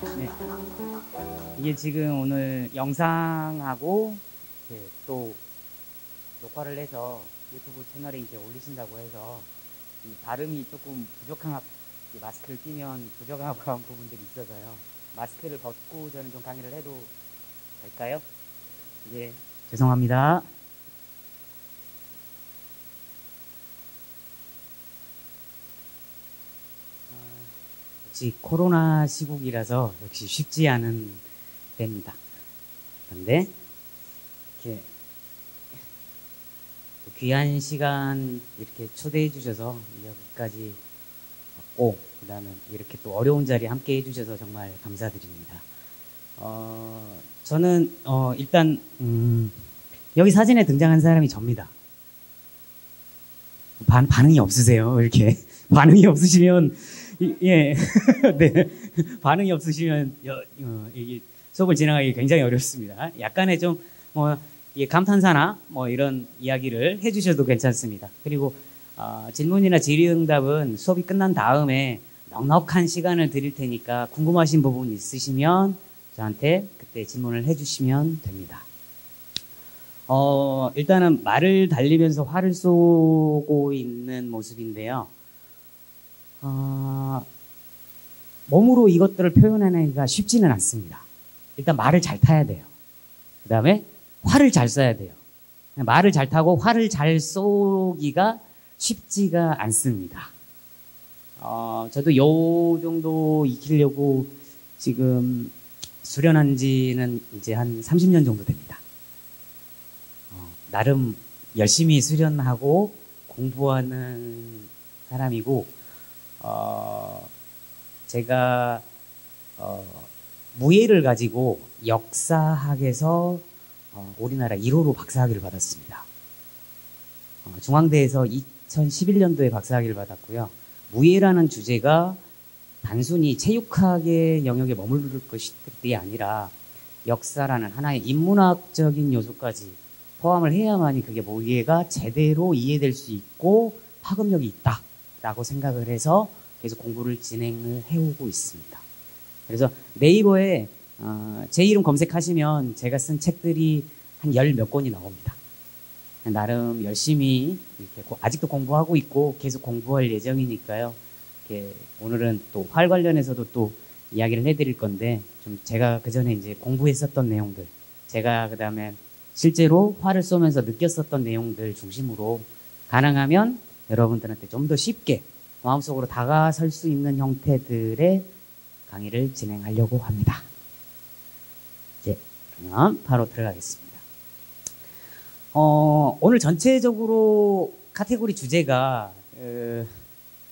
네. 이게 지금 오늘 영상하고 이렇게 또 녹화를 해서 유튜브 채널에 이제 올리신다고 해서 이 발음이 조금 부족한 이 마스크를 끼면 부족하고 한 부분들이 있어서요. 마스크를 벗고 저는 좀 강의를 해도 될까요? 예, 죄송합니다. 역시 코로나 시국이라서 역시 쉽지 않은 때입니다. 그런데 이렇게 귀한 시간 이렇게 초대해 주셔서 여기까지 왔고, 그 다음에 이렇게 또 어려운 자리에 함께 해 주셔서 정말 감사드립니다. 저는 일단 여기 사진에 등장한 사람이 접니다. 반응이 없으세요? 이렇게 반응이 없으시면 예, 네, 반응이 없으시면 이게 수업을 진행하기 굉장히 어렵습니다. 약간의 좀뭐 감탄사나 뭐 이런 이야기를 해주셔도 괜찮습니다. 그리고 질문이나 질의응답은 수업이 끝난 다음에 넉넉한 시간을 드릴 테니까 궁금하신 부분 있으시면 저한테 그때 질문을 해주시면 됩니다. 일단은 말을 달리면서 화를 쏘고 있는 모습인데요. 몸으로 이것들을 표현하기가 쉽지는 않습니다. 일단 말을 잘 타야 돼요. 그 다음에 화를 잘 쏴야 돼요. 말을 잘 타고 화를 잘 쏘기가 쉽지가 않습니다. 저도 요 정도 익히려고 지금 수련한 지는 이제 한 30년 정도 됩니다. 나름 열심히 수련하고 공부하는 사람이고, 제가 무예를 가지고 역사학에서 우리나라 1호로 박사학위를 받았습니다. 중앙대에서 2011년도에 박사학위를 받았고요. 무예라는 주제가 단순히 체육학의 영역에 머무를 것이 아니라 역사라는 하나의 인문학적인 요소까지 포함을 해야만이 그게 무예가 제대로 이해될 수 있고 파급력이 있다라고 생각을 해서 계속 공부를 진행을 해오고 있습니다. 그래서 네이버에 제 이름 검색하시면 제가 쓴 책들이 한 열 몇 권이 나옵니다. 나름 열심히 이렇게 아직도 공부하고 있고 계속 공부할 예정이니까요. 이렇게 오늘은 또 활 관련해서도 또 이야기를 해드릴 건데, 좀 제가 그 전에 이제 공부했었던 내용들, 제가 그 다음에 실제로 활을 쏘면서 느꼈었던 내용들 중심으로 가능하면 여러분들한테 좀 더 쉽게 마음속으로 다가설 수 있는 형태들의 강의를 진행하려고 합니다. 이제 그러면 바로 들어가겠습니다. 오늘 전체적으로 카테고리 주제가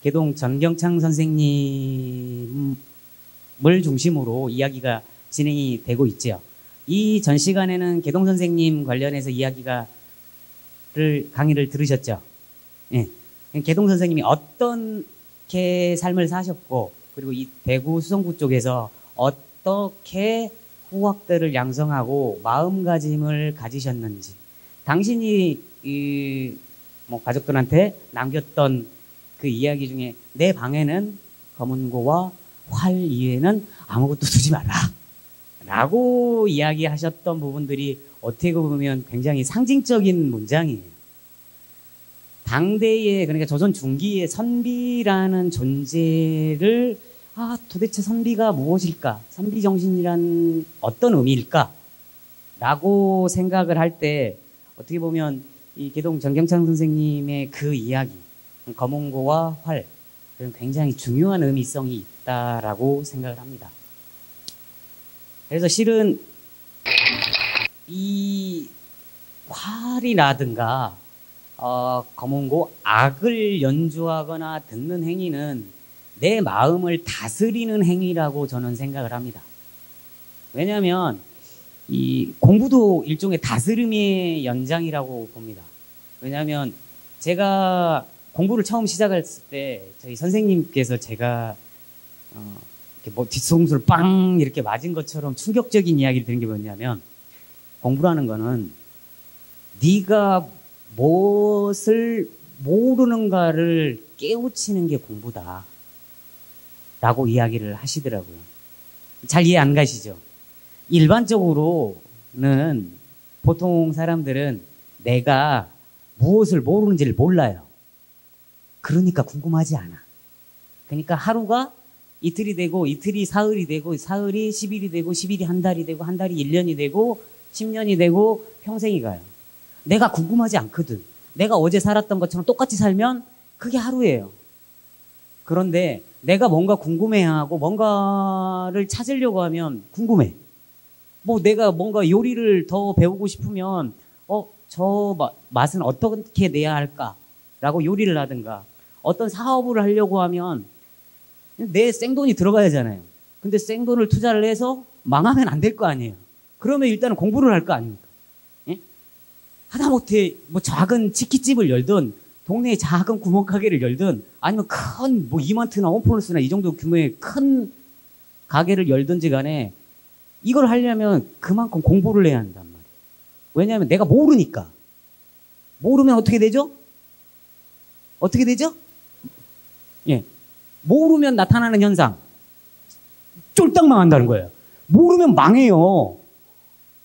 개동 전경창 선생님을 중심으로 이야기가 진행이 되고 있죠. 이 전 시간에는 개동 선생님 관련해서 강의를 들으셨죠? 예. 개동 선생님이 어떻게 삶을 사셨고, 그리고 이 대구 수성구 쪽에서 어떻게 후학들을 양성하고 마음가짐을 가지셨는지, 당신이 뭐 가족들한테 남겼던 그 이야기 중에 내 방에는 검은고와 활 이외에는 아무것도 두지 마라 라고 이야기하셨던 부분들이 어떻게 보면 굉장히 상징적인 문장이에요. 당대의, 그러니까 조선 중기의 선비라는 존재를 도대체 선비가 무엇일까? 선비 정신이란 어떤 의미일까? 라고 생각을 할 때 어떻게 보면 이 개동 전경창 선생님의 그 이야기, 검은고와 활, 굉장히 중요한 의미성이 있다라고 생각을 합니다. 그래서 실은 이 활이라든가 검은고, 악을 연주하거나 듣는 행위는 내 마음을 다스리는 행위라고 저는 생각을 합니다. 왜냐하면 이 공부도 일종의 다스림의 연장이라고 봅니다. 왜냐하면 제가 공부를 처음 시작했을 때 저희 선생님께서 제가 이렇게 뭐 뒷송수를 빵 이렇게 맞은 것처럼 충격적인 이야기를 들은 게 뭐냐면, 공부라는 거는 네가 무엇을 모르는가를 깨우치는 게 공부다 라고 이야기를 하시더라고요. 잘 이해 안 가시죠? 일반적으로는 보통 사람들은 내가 무엇을 모르는지를 몰라요. 그러니까 궁금하지 않아. 그러니까 하루가 이틀이 되고 이틀이 사흘이 되고 사흘이 10일이 되고 10일이 한 달이 되고 한 달이 1년이 되고 10년이 되고 평생이 가요. 내가 궁금하지 않거든. 내가 어제 살았던 것처럼 똑같이 살면 그게 하루예요. 그런데 내가 뭔가 궁금해하고 뭔가를 찾으려고 하면 궁금해. 뭐 내가 뭔가 요리를 더 배우고 싶으면 저 맛은 어떻게 내야 할까라고 요리를 하든가 어떤 사업을 하려고 하면 내 생돈이 들어가야 하잖아요. 근데 생돈을 투자를 해서 망하면 안 될 거 아니에요. 그러면 일단은 공부를 할 거 아닙니까? 예? 하다못해 뭐 작은 치킨집을 열든 동네에 작은 구멍가게를 열든 아니면 큰 뭐 이마트나 홈플러스나 이 정도 규모의 큰 가게를 열든지 간에 이걸 하려면 그만큼 공부를 해야 한단 말이에요. 왜냐하면 내가 모르니까. 모르면 어떻게 되죠? 어떻게 되죠? 예. 모르면 나타나는 현상. 쫄딱 망한다는 거예요. 모르면 망해요.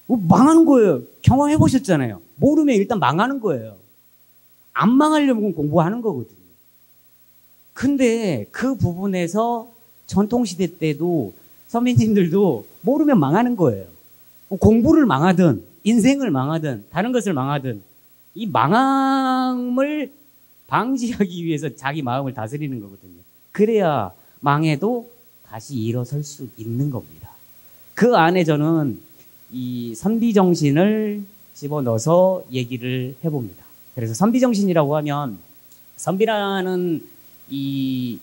망하는 거예요. 경험해 보셨잖아요. 모르면 일단 망하는 거예요. 안 망하려면 공부하는 거거든요. 근데 그 부분에서 전통시대 때도 선배님들도 모르면 망하는 거예요. 공부를 망하든 인생을 망하든 다른 것을 망하든 이 망함을 방지하기 위해서 자기 마음을 다스리는 거거든요. 그래야 망해도 다시 일어설 수 있는 겁니다. 그 안에 저는 이 선비정신을 집어넣어서 얘기를 해봅니다. 그래서 선비정신이라고 하면 선비라는 이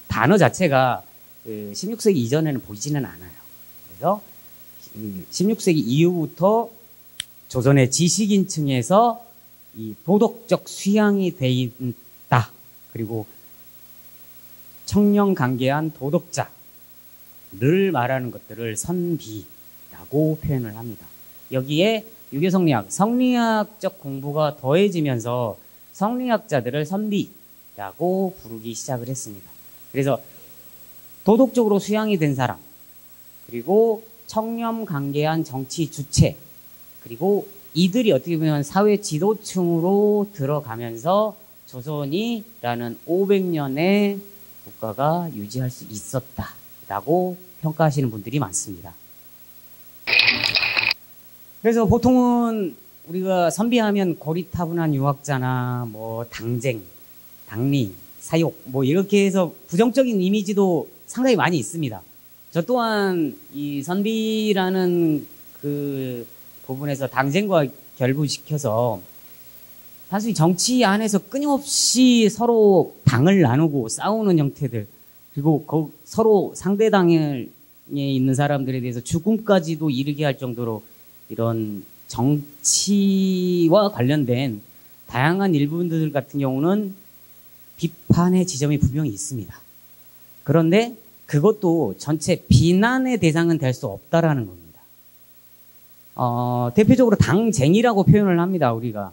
단어 자체가 16세기 이전에는 보이지는 않아요. 그래서 16세기 이후부터 조선의 지식인층에서 이 도덕적 수양이 돼 있다. 그리고 청렴관계한 도덕자를 말하는 것들을 선비라고 표현을 합니다. 여기에 유교성리학, 성리학적 공부가 더해지면서 성리학자들을 선비라고 부르기 시작을 했습니다. 그래서 도덕적으로 수양이 된 사람, 그리고 청렴관계한 정치 주체, 그리고 이들이 어떻게 보면 사회 지도층으로 들어가면서 조선이라는 500년의 국가가 유지할 수 있었다라고 평가하시는 분들이 많습니다. 그래서 보통은 우리가 선비하면 고리타분한 유학자나 뭐 당쟁, 당리, 사욕 뭐 이렇게 해서 부정적인 이미지도 상당히 많이 있습니다. 저 또한 이 선비라는 그 부분에서 당쟁과 결부시켜서 단순히 정치 안에서 끊임없이 서로 당을 나누고 싸우는 형태들, 그리고 서로 상대당에 있는 사람들에 대해서 죽음까지도 이르게 할 정도로 이런 정치와 관련된 다양한 일부분들 같은 경우는 비판의 지점이 분명히 있습니다. 그런데 그것도 전체 비난의 대상은 될 수 없다라는 겁니다. 대표적으로 당쟁이라고 표현을 합니다, 우리가.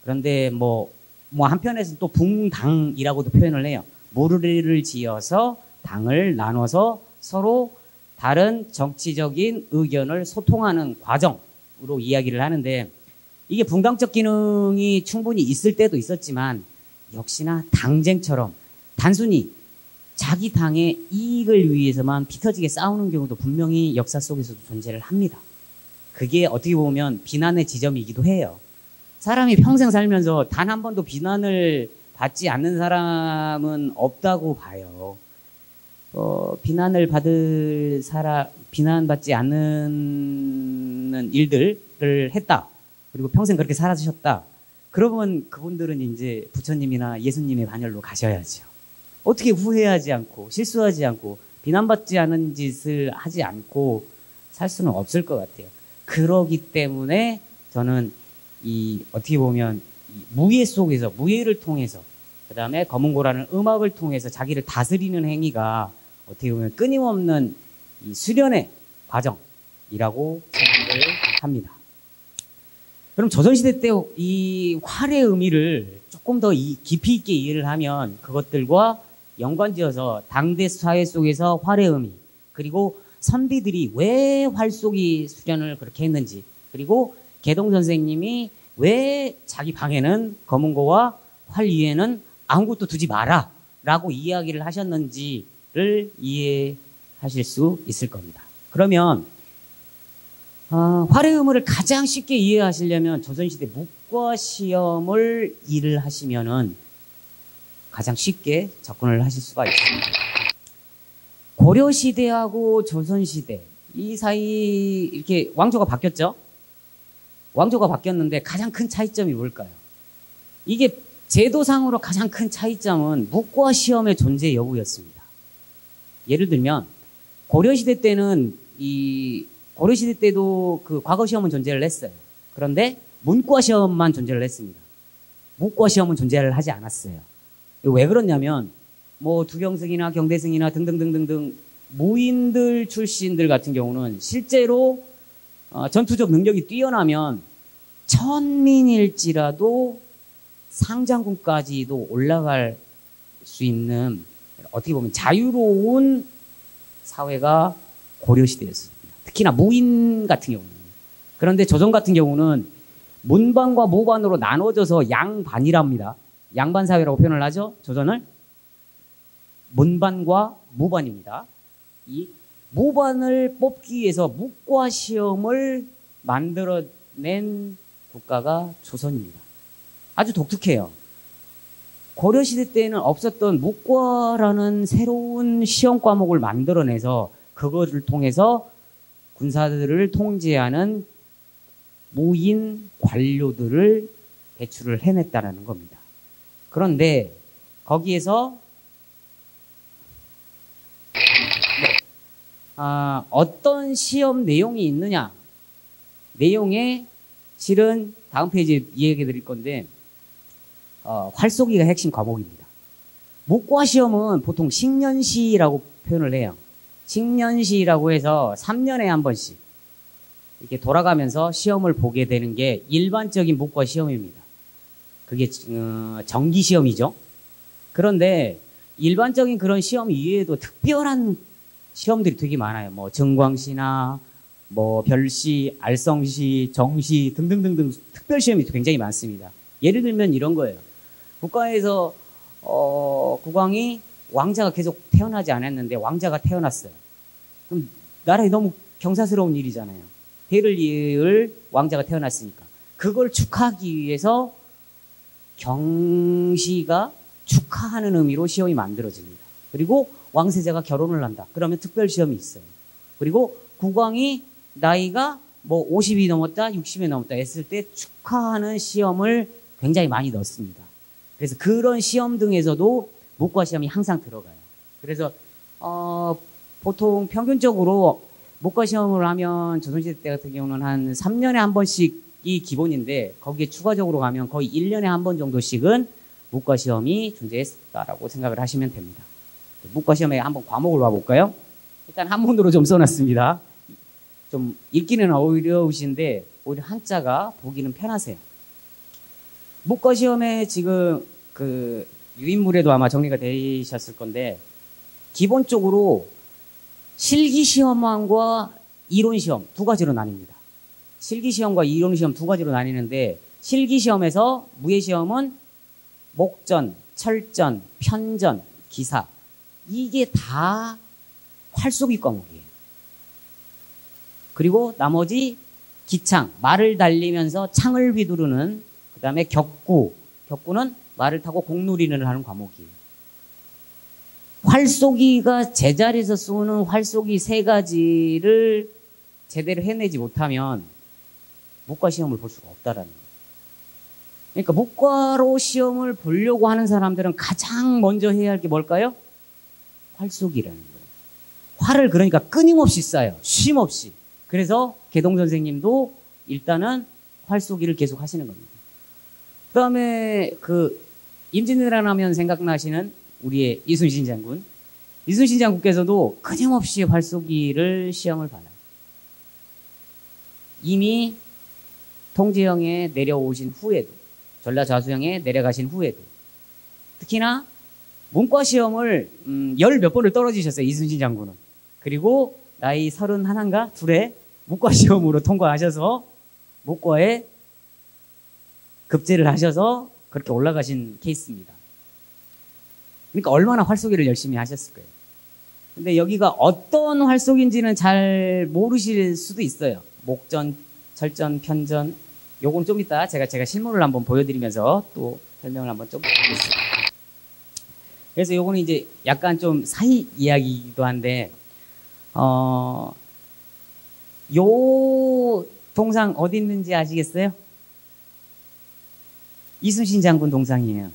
그런데 뭐 한편에서는 또 붕당이라고도 표현을 해요. 무리를 지어서 당을 나눠서 서로 다른 정치적인 의견을 소통하는 과정으로 이야기를 하는데, 이게 붕당적 기능이 충분히 있을 때도 있었지만 역시나 당쟁처럼 단순히 자기 당의 이익을 위해서만 피 터지게 싸우는 경우도 분명히 역사 속에서도 존재를 합니다. 그게 어떻게 보면 비난의 지점이기도 해요. 사람이 평생 살면서 단 한 번도 비난을 받지 않는 사람은 없다고 봐요. 비난받지 않는 일들을 했다. 그리고 평생 그렇게 살아주셨다. 그러면 그분들은 이제 부처님이나 예수님의 반열로 가셔야죠. 어떻게 후회하지 않고 실수하지 않고 비난받지 않은 짓을 하지 않고 살 수는 없을 것 같아요. 그러기 때문에 저는 어떻게 보면 무예 속에서, 무예를 통해서, 그 다음에 검은고라는 음악을 통해서 자기를 다스리는 행위가 어떻게 보면 끊임없는 이 수련의 과정이라고 생각을 합니다. 그럼 조선시대 때 이 활의 의미를 조금 더 깊이 있게 이해를 하면 그것들과 연관지어서 당대 사회 속에서 활의 의미, 그 그리고 선비들이 왜 활쏘기 수련을 그렇게 했는지, 그리고 개동 선생님이 왜 자기 방에는 검은고와 활 위에는 아무것도 두지 마라 라고 이야기를 하셨는지를 이해하실 수 있을 겁니다. 그러면 활의 의무를 가장 쉽게 이해하시려면 조선시대 묵과시험을 일을 하시면은 가장 쉽게 접근을 하실 수가 있습니다. 고려시대하고 조선시대 이 사이 이렇게 왕조가 바뀌었죠? 왕조가 바뀌었는데 가장 큰 차이점이 뭘까요? 이게 제도상으로 가장 큰 차이점은 묵과시험의 존재 여부였습니다. 예를 들면 고려시대 때는 고려시대 때도 그 과거시험은 존재를 했어요. 그런데 문과시험만 존재를 했습니다. 묵과시험은 존재를 하지 않았어요. 왜 그러냐면 뭐 두경승이나 경대승이나 등등등등등 무인들 출신들 같은 경우는 실제로 전투적 능력이 뛰어나면 천민일지라도 상장군까지도 올라갈 수 있는 어떻게 보면 자유로운 사회가 고려시대였습니다. 특히나 무인 같은 경우는. 그런데 조선 같은 경우는 문반과 무반으로 나눠져서 양반이랍니다. 양반 사회라고 표현을 하죠. 조선을. 문반과 무반입니다. 이 무반을 뽑기 위해서 묵과시험을 만들어낸 국가가 조선입니다. 아주 독특해요. 고려시대 때는 없었던 묵과라는 새로운 시험 과목을 만들어내서 그것을 통해서 군사들을 통제하는 무인 관료들을 배출을 해냈다는 겁니다. 그런데 거기에서 어떤 시험 내용이 있느냐? 내용에 실은 다음 페이지에 이야기 드릴 건데 활쏘기가 핵심 과목입니다. 묵과시험은 보통 식년시라고 표현을 해요. 식년시라고 해서 3년에 한 번씩 이렇게 돌아가면서 시험을 보게 되는 게 일반적인 묵과시험입니다. 그게 정기시험이죠. 그런데 일반적인 그런 시험 이외에도 특별한 시험들이 되게 많아요. 뭐 정광시나 뭐 별시, 알성시, 정시 등등등등 특별 시험이 굉장히 많습니다. 예를 들면 이런 거예요. 국가에서 국왕이 왕자가 계속 태어나지 않았는데 왕자가 태어났어요. 그럼 나라에 너무 경사스러운 일이잖아요. 대를 이을 왕자가 태어났으니까. 그걸 축하하기 위해서 경시가 축하하는 의미로 시험이 만들어집니다. 그리고 왕세자가 결혼을 한다. 그러면 특별 시험이 있어요. 그리고 국왕이 나이가 뭐 50이 넘었다, 60이 넘었다 했을 때 축하하는 시험을 굉장히 많이 넣습니다. 그래서 그런 시험 등에서도 묵과시험이 항상 들어가요. 그래서 보통 평균적으로 묵과시험을 하면 조선시대 때 같은 경우는 한 3년에 한 번씩이 기본인데 거기에 추가적으로 가면 거의 1년에 한 번 정도씩은 묵과시험이 존재했다라고 생각을 하시면 됩니다. 묵과시험에 한번 과목을 봐볼까요? 일단 한문으로 좀 써놨습니다. 좀 읽기는 어려우신데 오히려 한자가 보기는 편하세요. 묵과시험에 지금 그 유인물에도 아마 정리가 되셨을 건데 기본적으로 실기시험과 이론시험 두 가지로 나뉩니다. 실기시험과 이론시험 두 가지로 나뉘는데 실기시험에서 무예시험은 목전, 철전, 편전, 기사 이게 다 활쏘기 과목이에요. 그리고 나머지 기창, 말을 달리면서 창을 휘두르는 그 다음에 격구는 말을 타고 공놀이를 하는 과목이에요. 활쏘기가 제자리에서 쏘는 활쏘기 세 가지를 제대로 해내지 못하면 묵과시험을 볼 수가 없다라는 거예요. 그러니까 묵과로 시험을 보려고 하는 사람들은 가장 먼저 해야 할 게 뭘까요? 활쏘기라는 거예요. 활을 그러니까 끊임없이 쏴요. 쉼 없이. 그래서 개동 선생님도 일단은 활쏘기를 계속 하시는 겁니다. 그 다음에 그 임진왜란 하면 생각나시는 우리의 이순신 장군. 이순신 장군께서도 끊임없이 활쏘기를 시험을 봐요. 이미 통제형에 내려오신 후에도, 전라좌수형에 내려가신 후에도, 특히나 문과시험을 열 몇 번을 떨어지셨어요. 이순신 장군은. 그리고 나이 31인가 둘에 문과 시험으로 통과하셔서 문과에 급제를 하셔서 그렇게 올라가신 케이스입니다. 그러니까 얼마나 활쏘기를 열심히 하셨을 거예요. 근데 여기가 어떤 활쏘기인지는 잘 모르실 수도 있어요. 목전, 절전, 편전. 요건 좀 이따 제가 실물을 한번 보여드리면서 또 설명을 한번 좀 드리겠습니다. 그래서 요거는 이제 약간 좀 사이 이야기이기도 한데, 요 동상 어디 있는지 아시겠어요? 이순신 장군 동상이에요.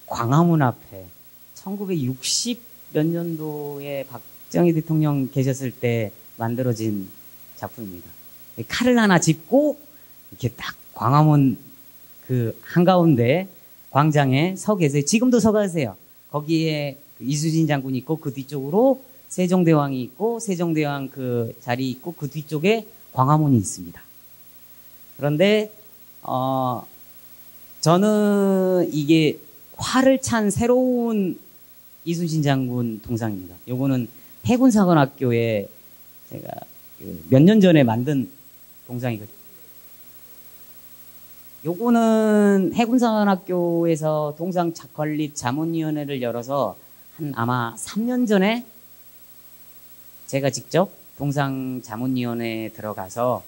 광화문 앞에 1960 몇 년도에 박정희 대통령 계셨을 때 만들어진 작품입니다. 칼을 하나 짚고 이렇게 딱 광화문 그 한가운데 광장에 서 계세요. 지금도 서 계세요. 거기에 이순신 장군이 있고 그 뒤쪽으로 세종대왕이 있고 세종대왕 그 자리 있고 그 뒤쪽에 광화문이 있습니다. 그런데 저는 이게 활을 찬 새로운 이순신 장군 동상입니다. 요거는 해군사관학교에 제가 몇 년 전에 만든 동상이거든요. 요거는 해군사관학교에서 동상 건립 자문위원회를 열어서 한 아마 3년 전에 제가 직접 동상 자문위원회에 들어가서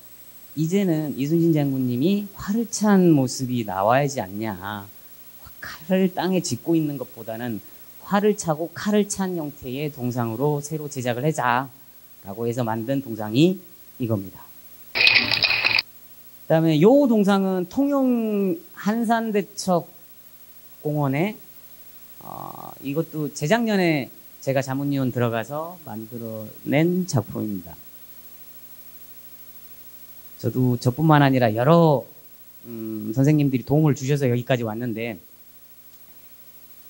이제는 이순신 장군님이 활을 찬 모습이 나와야지 않냐. 칼을 땅에 짚고 있는 것보다는 활을 차고 칼을 찬 형태의 동상으로 새로 제작을 하자라고 해서 만든 동상이 이겁니다. 그 다음에 요 동상은 통영 한산대첩공원에 이것도 재작년에 제가 자문위원 들어가서 만들어낸 작품입니다. 저도 저뿐만 아니라 여러 선생님들이 도움을 주셔서 여기까지 왔는데,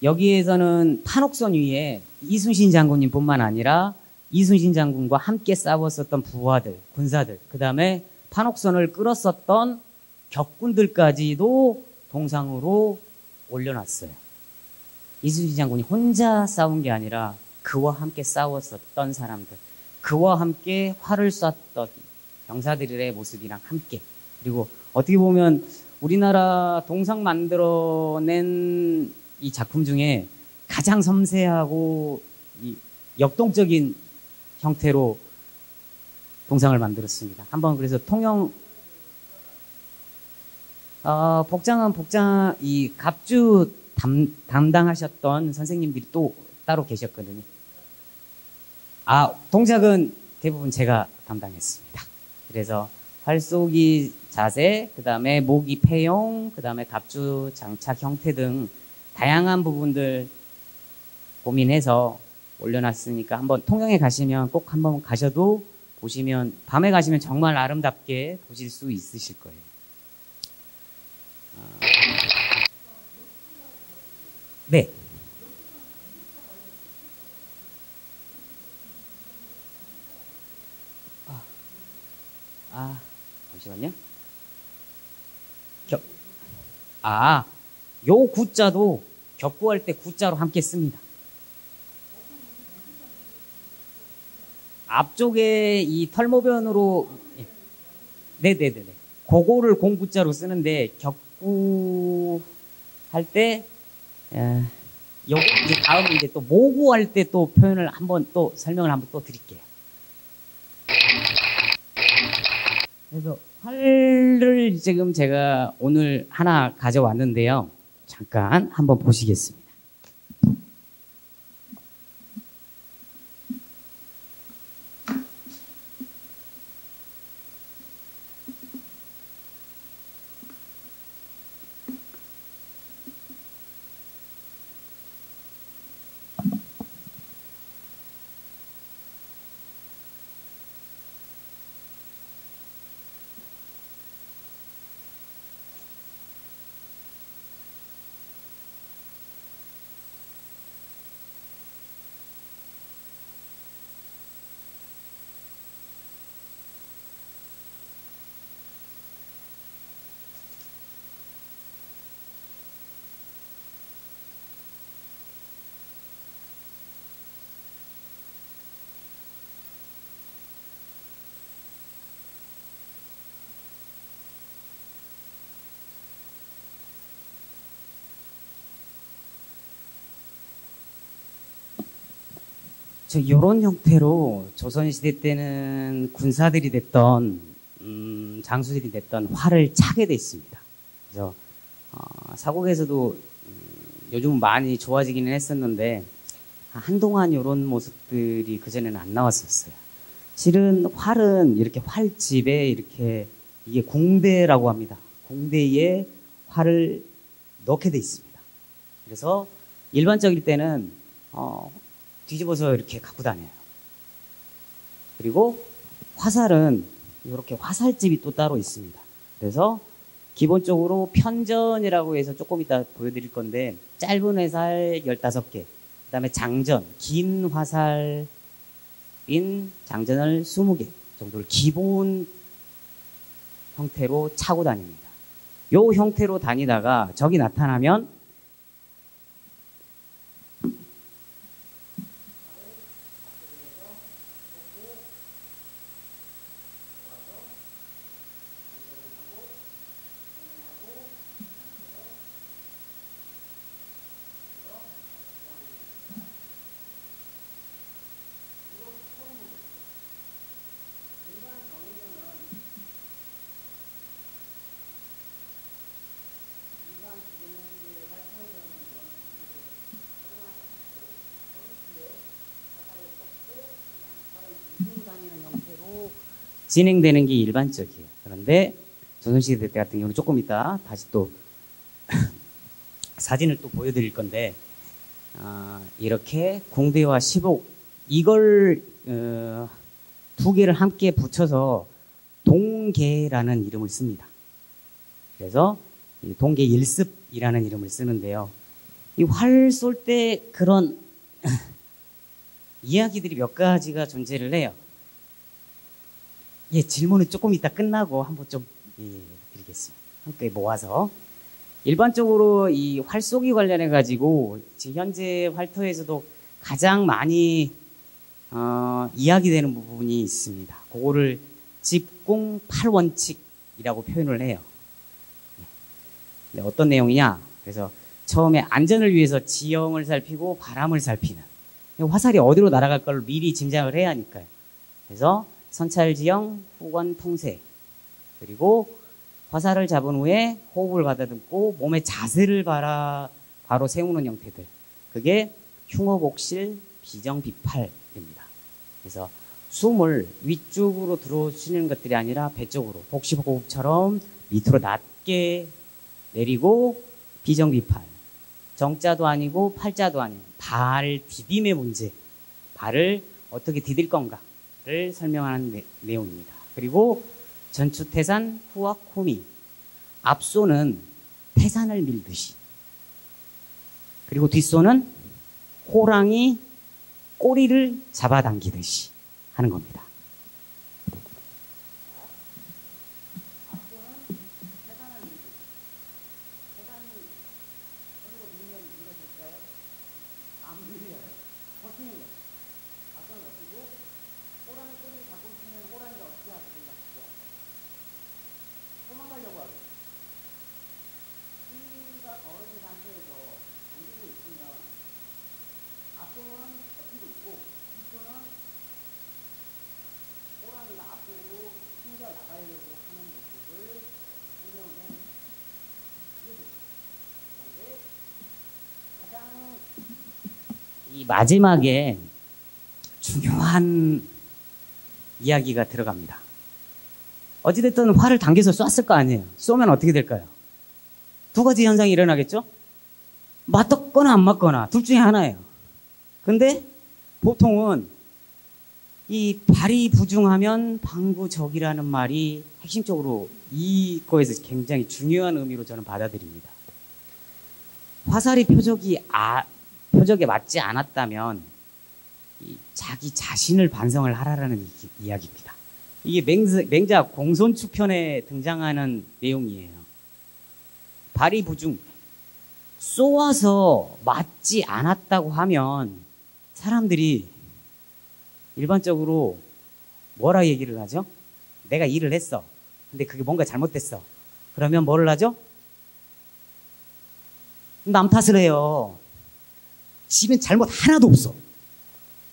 여기에서는 판옥선 위에 이순신 장군님 뿐만 아니라 이순신 장군과 함께 싸웠었던 부하들, 군사들, 그 다음에 판옥선을 끌었었던 격군들까지도 동상으로 올려놨어요. 이순신 장군이 혼자 싸운 게 아니라 그와 함께 싸웠었던 사람들, 그와 함께 활을 쐈던 병사들의 모습이랑 함께, 그리고 어떻게 보면 우리나라 동상 만들어낸 이 작품 중에 가장 섬세하고 이 역동적인 형태로 동상을 만들었습니다. 한번 그래서 통영 복장 이 갑주 담당하셨던 선생님들이 또 따로 계셨거든요. 동작은 대부분 제가 담당했습니다. 그래서 활쏘기 자세, 그 다음에 모기 폐용, 그 다음에 갑주 장착 형태 등 다양한 부분들 고민해서 올려놨으니까 한번 통영에 가시면 꼭 한번 가셔도 보시면, 밤에 가시면 정말 아름답게 보실 수 있으실 거예요. 네. 잠시만요. 요 구자도 격구할 때 구자로 함께 씁니다. 앞쪽에 이 털모변으로, 네네네네. 그거를 공구자로 쓰는데, 격구할 때, 요거 이제 다음에 이제 또 모구할 때 또 표현을 한번 또 설명을 한번 또 드릴게요. 그래서 활을 지금 제가 오늘 하나 가져왔는데요. 잠깐 한번 보시겠습니다. 이런 형태로 조선시대 때는 군사들이 됐던 장수들이 됐던 활을 차게 돼 있습니다. 그래서 사국에서도 요즘 많이 좋아지기는 했었는데 한동안 이런 모습들이 그전에는 안 나왔었어요. 실은 활은 이렇게 활집에 이렇게 이게 공대라고 합니다. 공대에 활을 넣게 돼 있습니다. 그래서 일반적일 때는 뒤집어서 이렇게 갖고 다녀요. 그리고 화살은 이렇게 화살집이 또 따로 있습니다. 그래서 기본적으로 편전이라고 해서 조금 이따 보여드릴 건데 짧은 화살 15개, 그 다음에 장전, 긴 화살인 장전을 20개 정도를 기본 형태로 차고 다닙니다. 요 형태로 다니다가 적이 나타나면 다니는 형태로 진행되는 게 일반적이에요. 그런데 조선시대 때 같은 경우는 조금 이따 다시 또 사진을 또 보여드릴 건데 이렇게 공대와 시복 이걸 두 개를 함께 붙여서 동계라는 이름을 씁니다. 그래서 동계 일습이라는 이름을 쓰는데요. 이 활 쏠 때 그런 이야기들이 몇 가지가 존재를 해요. 예, 질문은 조금 이따 끝나고 한번 좀 드리겠습니다. 함께 모아서. 일반적으로 이 활쏘기 관련해 가지고 현재 활터에서도 가장 많이 이야기되는 부분이 있습니다. 그거를 집공 8원칙이라고 표현을 해요. 네, 어떤 내용이냐? 그래서 처음에 안전을 위해서 지형을 살피고 바람을 살피는 화살이 어디로 날아갈 걸 미리 짐작을 해야 하니까요. 그래서 선찰 지형, 후건 통세, 그리고 화살을 잡은 후에 호흡을 가다듬고 몸의 자세를 바로 세우는 형태들. 그게 흉어복실, 비정비팔입니다. 그래서 숨을 위쪽으로 들어오시는 것들이 아니라 배 쪽으로 복식호흡처럼 밑으로 낮게 내리고 비정비팔. 정자도 아니고 팔자도 아닌 발 디딤의 문제. 발을 어떻게 디딜 건가를 설명하는 내용입니다. 그리고 전추태산, 후악, 호미. 앞손은 태산을 밀듯이. 그리고 뒷손은 호랑이 꼬리를 잡아당기듯이 하는 겁니다. 이 마지막에 중요한 이야기가 들어갑니다. 어찌됐든 활을 당겨서 쐈을 거 아니에요. 쏘면 어떻게 될까요? 두 가지 현상이 일어나겠죠? 맞거나 안 맞거나 둘 중에 하나예요. 근데 보통은 이 발이 부중하면 방구적이라는 말이 핵심적으로 이거에서 굉장히 중요한 의미로 저는 받아들입니다. 화살이 표적에 맞지 않았다면 자기 자신을 반성을 하라라는 이야기입니다. 이게 맹자 공손추편에 등장하는 내용이에요. 발이 부중, 쏘아서 맞지 않았다고 하면 사람들이 일반적으로 뭐라 얘기를 하죠? 내가 일을 했어. 근데 그게 뭔가 잘못됐어. 그러면 뭐를 하죠? 남 탓을 해요. 지는 잘못 하나도 없어.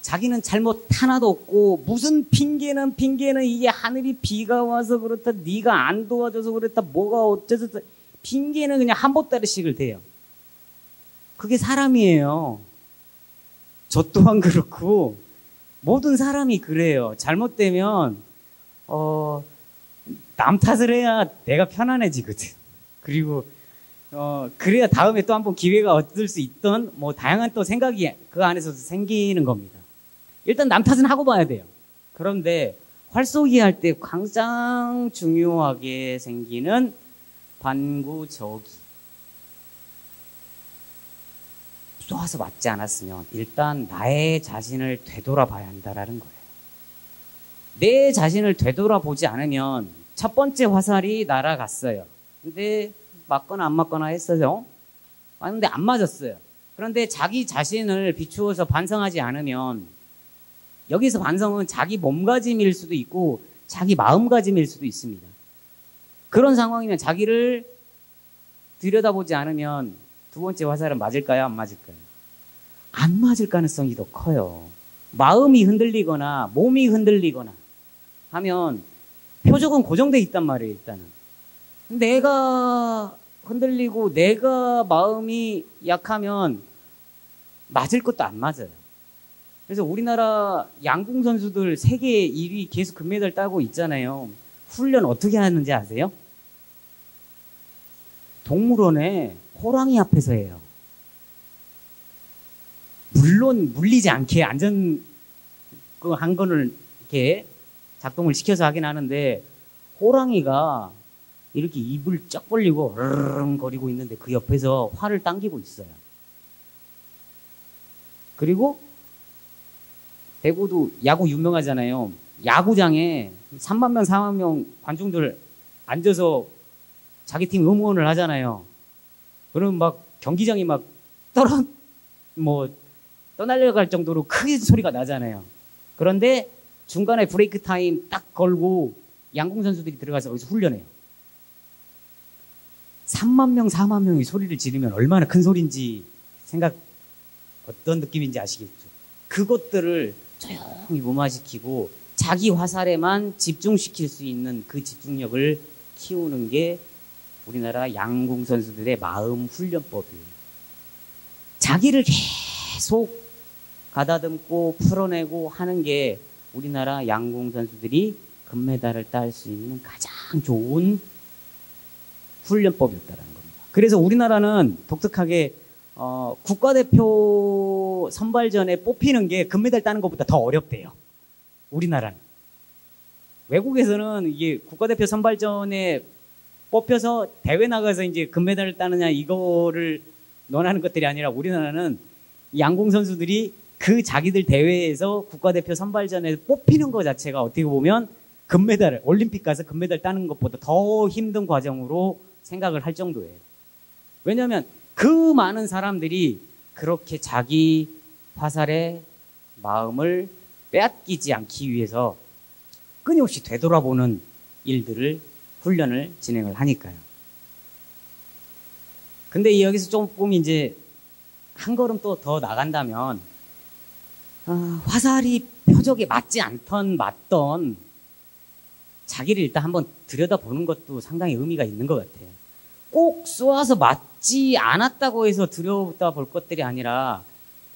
자기는 잘못 하나도 없고 무슨 핑계는 이게 하늘이 비가 와서 그렇다, 네가 안 도와줘서 그렇다, 뭐가 어쩌서 핑계는 그냥 한 보따리씩을 대요. 그게 사람이에요. 저 또한 그렇고 모든 사람이 그래요. 잘못되면 남 탓을 해야 내가 편안해지거든. 그리고 그래야 다음에 또 한 번 기회가 얻을 수 있던 뭐 다양한 또 생각이 그 안에서 생기는 겁니다. 일단 남 탓은 하고 봐야 돼요. 그런데 활쏘기 할 때 가장 중요하게 생기는 반구저기. 쏘아서 맞지 않았으면 일단 나의 자신을 되돌아봐야 한다라는 거예요. 내 자신을 되돌아보지 않으면 첫 번째 화살이 날아갔어요. 근데 맞거나 안 맞거나 했어요. 근데 안 맞았어요. 그런데 자기 자신을 비추어서 반성하지 않으면, 여기서 반성은 자기 몸가짐일 수도 있고 자기 마음가짐일 수도 있습니다. 그런 상황이면 자기를 들여다보지 않으면 두 번째 화살은 맞을까요? 안 맞을까요? 안 맞을 가능성이 더 커요. 마음이 흔들리거나 몸이 흔들리거나 하면 표적은 고정돼 있단 말이에요. 일단은 내가 흔들리고 내가 마음이 약하면 맞을 것도 안 맞아요. 그래서 우리나라 양궁 선수들 세계 1위 계속 금메달 따고 있잖아요. 훈련 어떻게 하는지 아세요? 동물원에 호랑이 앞에서 해요. 물론 물리지 않게 안전 한 거를 이렇게 작동을 시켜서 하긴 하는데, 호랑이가 이렇게 입을 쩍 벌리고 으르릉 거리고 있는데 그 옆에서 활을 당기고 있어요. 그리고 대구도 야구 유명하잖아요. 야구장에 3만 명, 4만 명 관중들 앉아서 자기 팀 응원을 하잖아요. 그러면 막 경기장이 막 떠날려갈 정도로 크게 소리가 나잖아요. 그런데 중간에 브레이크 타임 딱 걸고 양궁 선수들이 들어가서 거기서 훈련해요. 3만 명, 4만 명이 소리를 지르면 얼마나 큰 소리인지 어떤 느낌인지 아시겠죠? 그것들을 조용히 무마시키고 자기 화살에만 집중시킬 수 있는 그 집중력을 키우는 게 우리나라 양궁 선수들의 마음 훈련법이에요. 자기를 계속 가다듬고 풀어내고 하는 게 우리나라 양궁 선수들이 금메달을 딸 수 있는 가장 좋은 훈련법이었다는 겁니다. 그래서 우리나라는 독특하게 국가대표 선발전에 뽑히는 게 금메달 따는 것보다 더 어렵대요. 우리나라는. 외국에서는 이게 국가대표 선발전에 뽑혀서 대회 나가서 이제 금메달을 따느냐 이거를 논하는 것들이 아니라, 우리나라는 양궁 선수들이 그 자기들 대회에서 국가대표 선발전에 뽑히는 것 자체가 어떻게 보면 금메달을, 올림픽 가서 금메달 따는 것보다 더 힘든 과정으로 생각을 할 정도예요. 왜냐하면 그 많은 사람들이 그렇게 자기 화살의 마음을 빼앗기지 않기 위해서 끊임없이 되돌아보는 훈련을 진행을 하니까요. 근데 여기서 조금 이제 한 걸음 또 더 나간다면, 화살이 표적에 맞지 않던 맞던 자기를 일단 한번 들여다보는 것도 상당히 의미가 있는 것 같아요. 꼭 쏘아서 맞지 않았다고 해서 들여다볼 것들이 아니라,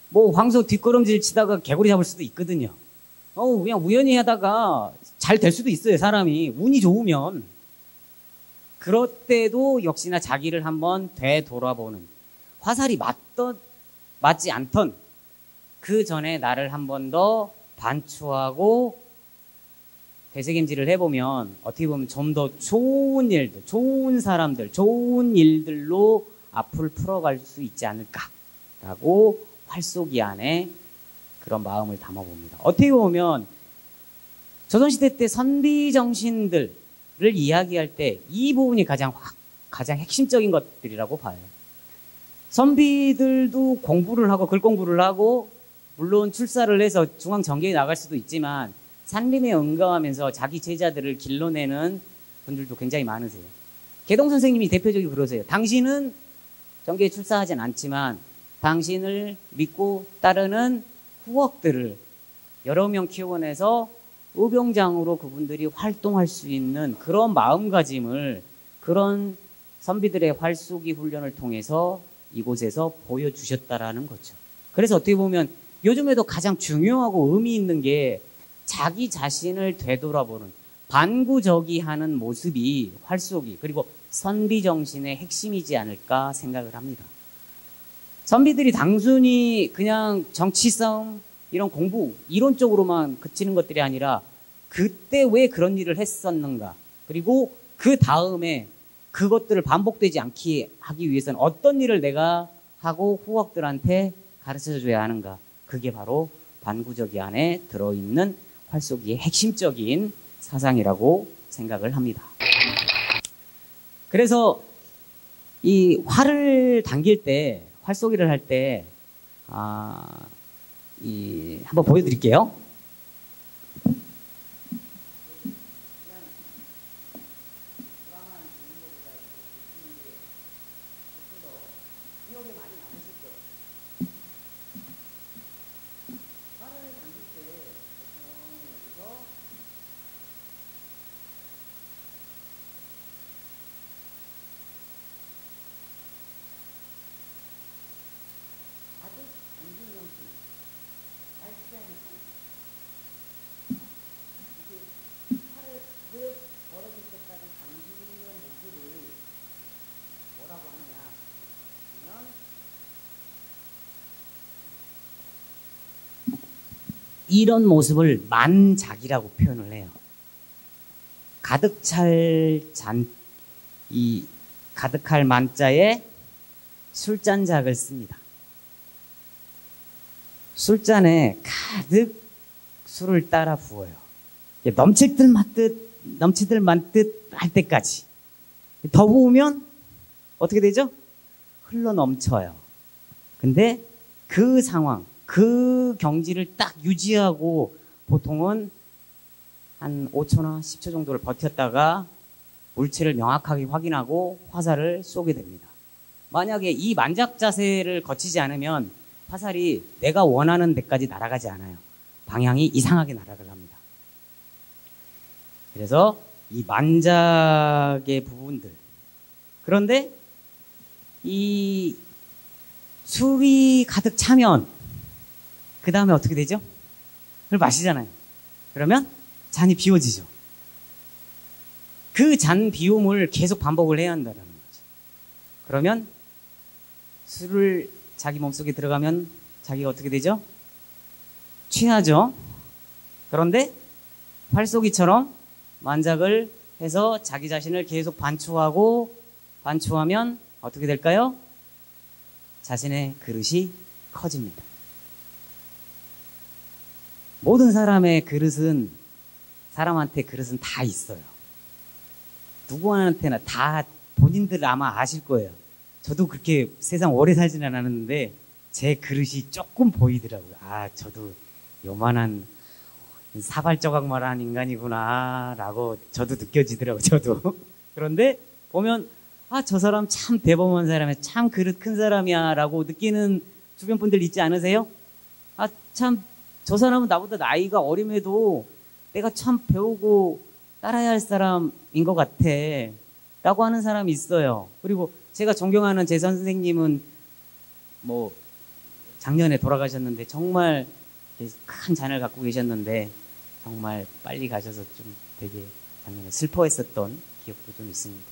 뭐 황소 뒷걸음질 치다가 개구리 잡을 수도 있거든요. 그냥 우연히 하다가 잘 될 수도 있어요. 사람이 운이 좋으면. 그럴 때도 역시나 자기를 한번 되돌아보는, 화살이 맞지 않던 그 전에 나를 한 번 더 반추하고 되새김질을 해보면 어떻게 보면 좀 더 좋은 일들, 좋은 사람들, 좋은 일들로 앞을 풀어갈 수 있지 않을까라고 활쏘기 안에 그런 마음을 담아봅니다. 어떻게 보면 조선시대 때 선비 정신들을 이야기할 때 이 부분이 가장 핵심적인 것들이라고 봐요. 선비들도 공부를 하고 글 공부를 하고 물론 출사를 해서 중앙정계에 나갈 수도 있지만 산림에 응가하면서 자기 제자들을 길러내는 분들도 굉장히 많으세요. 개동 선생님이 대표적으로 그러세요. 당신은 정계에 출사하진 않지만 당신을 믿고 따르는 후억들을 여러 명 키워내서 의병장으로 그분들이 활동할 수 있는 그런 마음가짐을 그런 선비들의 활쏘기 훈련을 통해서 이곳에서 보여주셨다라는 거죠. 그래서 어떻게 보면 요즘에도 가장 중요하고 의미 있는 게 자기 자신을 되돌아보는 반구적이하는 모습이 활쏘기 그리고 선비 정신의 핵심이지 않을까 생각을 합니다. 선비들이 단순히 그냥 정치 싸움 이런 공부 이론적으로만 그치는 것들이 아니라 그때 왜 그런 일을 했었는가 그리고 그 다음에 그것들을 반복되지 않게 하기 위해서는 어떤 일을 내가 하고 후학들한테 가르쳐줘야 하는가 그게 바로 반구적이 안에 들어있는 활쏘기의 핵심적인 사상이라고 생각을 합니다. 그래서 이 활을 당길 때 활쏘기를 할 때 한번 보여드릴게요. 이런 모습을 만작이라고 표현을 해요. 가득 찰 가득할 만자에 술잔작을 씁니다. 술잔에 가득 술을 따라 부어요. 넘칠 만듯 할 때까지. 더 부으면 어떻게 되죠? 흘러 넘쳐요. 근데 그 상황, 그 경지를 딱 유지하고 보통은 한 5초나 10초 정도를 버텼다가 물체를 명확하게 확인하고 화살을 쏘게 됩니다. 만약에 이 만작 자세를 거치지 않으면 화살이 내가 원하는 데까지 날아가지 않아요. 방향이 이상하게 날아가게 합니다. 그래서 이 만작의 부분들. 그런데 이 술이 가득 차면 그 다음에 어떻게 되죠? 그걸 마시잖아요. 그러면 잔이 비워지죠. 그 잔 비움을 계속 반복을 해야 한다는 거죠. 그러면 술을 자기 몸속에 들어가면 자기가 어떻게 되죠? 취하죠. 그런데 활쏘기처럼 만작을 해서 자기 자신을 계속 반추하면 어떻게 될까요? 자신의 그릇이 커집니다. 모든 사람의 사람한테 그릇은 다 있어요. 누구한테나 다 본인들 아마 아실 거예요. 저도 그렇게 세상 오래 살지는 않았는데 제 그릇이 조금 보이더라고요. 저도 요만한 사발조각만한 인간이구나 라고 저도 느껴지더라고요. 저도. 그런데 보면 저 사람 참 대범한 사람이야. 참 그릇 큰 사람이야 라고 느끼는 주변 분들 있지 않으세요? 참 저 사람은 나보다 나이가 어림에도 내가 참 배우고 따라야 할 사람인 것 같아 라고 하는 사람이 있어요. 그리고 제가 존경하는 제 선생님은 작년에 돌아가셨는데 정말 큰 잔을 갖고 계셨는데 정말 빨리 가셔서 좀 되게 작년에 슬퍼했었던 기억도 좀 있습니다.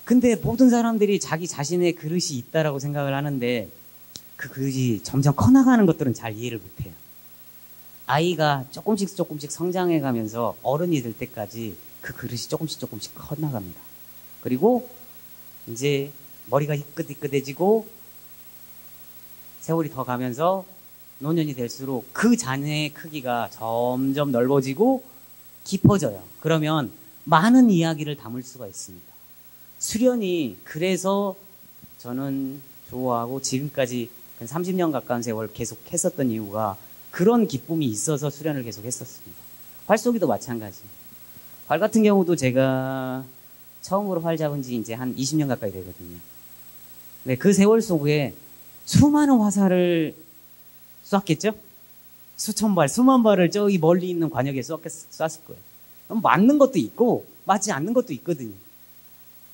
근데 모든 사람들이 자기 자신의 그릇이 있다라고 생각을 하는데 그 그릇이 점점 커나가는 것들은 잘 이해를 못해요. 아이가 조금씩 성장해 가면서 어른이 될 때까지 그 그릇이 조금씩 커나갑니다. 그리고 이제 머리가 희끗희끗해지고 세월이 더 가면서 노년이 될수록 그 잔의 크기가 점점 넓어지고 깊어져요. 그러면 많은 이야기를 담을 수가 있습니다. 수련이 그래서 저는 좋아하고 지금까지 30년 가까운 세월 계속 했었던 이유가 그런 기쁨이 있어서 수련을 계속 했었습니다. 활쏘기도 마찬가지. 활 같은 경우도 제가 처음으로 활 잡은 지 이제 한 20년 가까이 되거든요. 근데 그 세월 속에 수많은 화살을 쐈겠죠? 수천 발, 수만 발을 저기 멀리 있는 관역에 쐈을 거예요. 맞는 것도 있고 맞지 않는 것도 있거든요.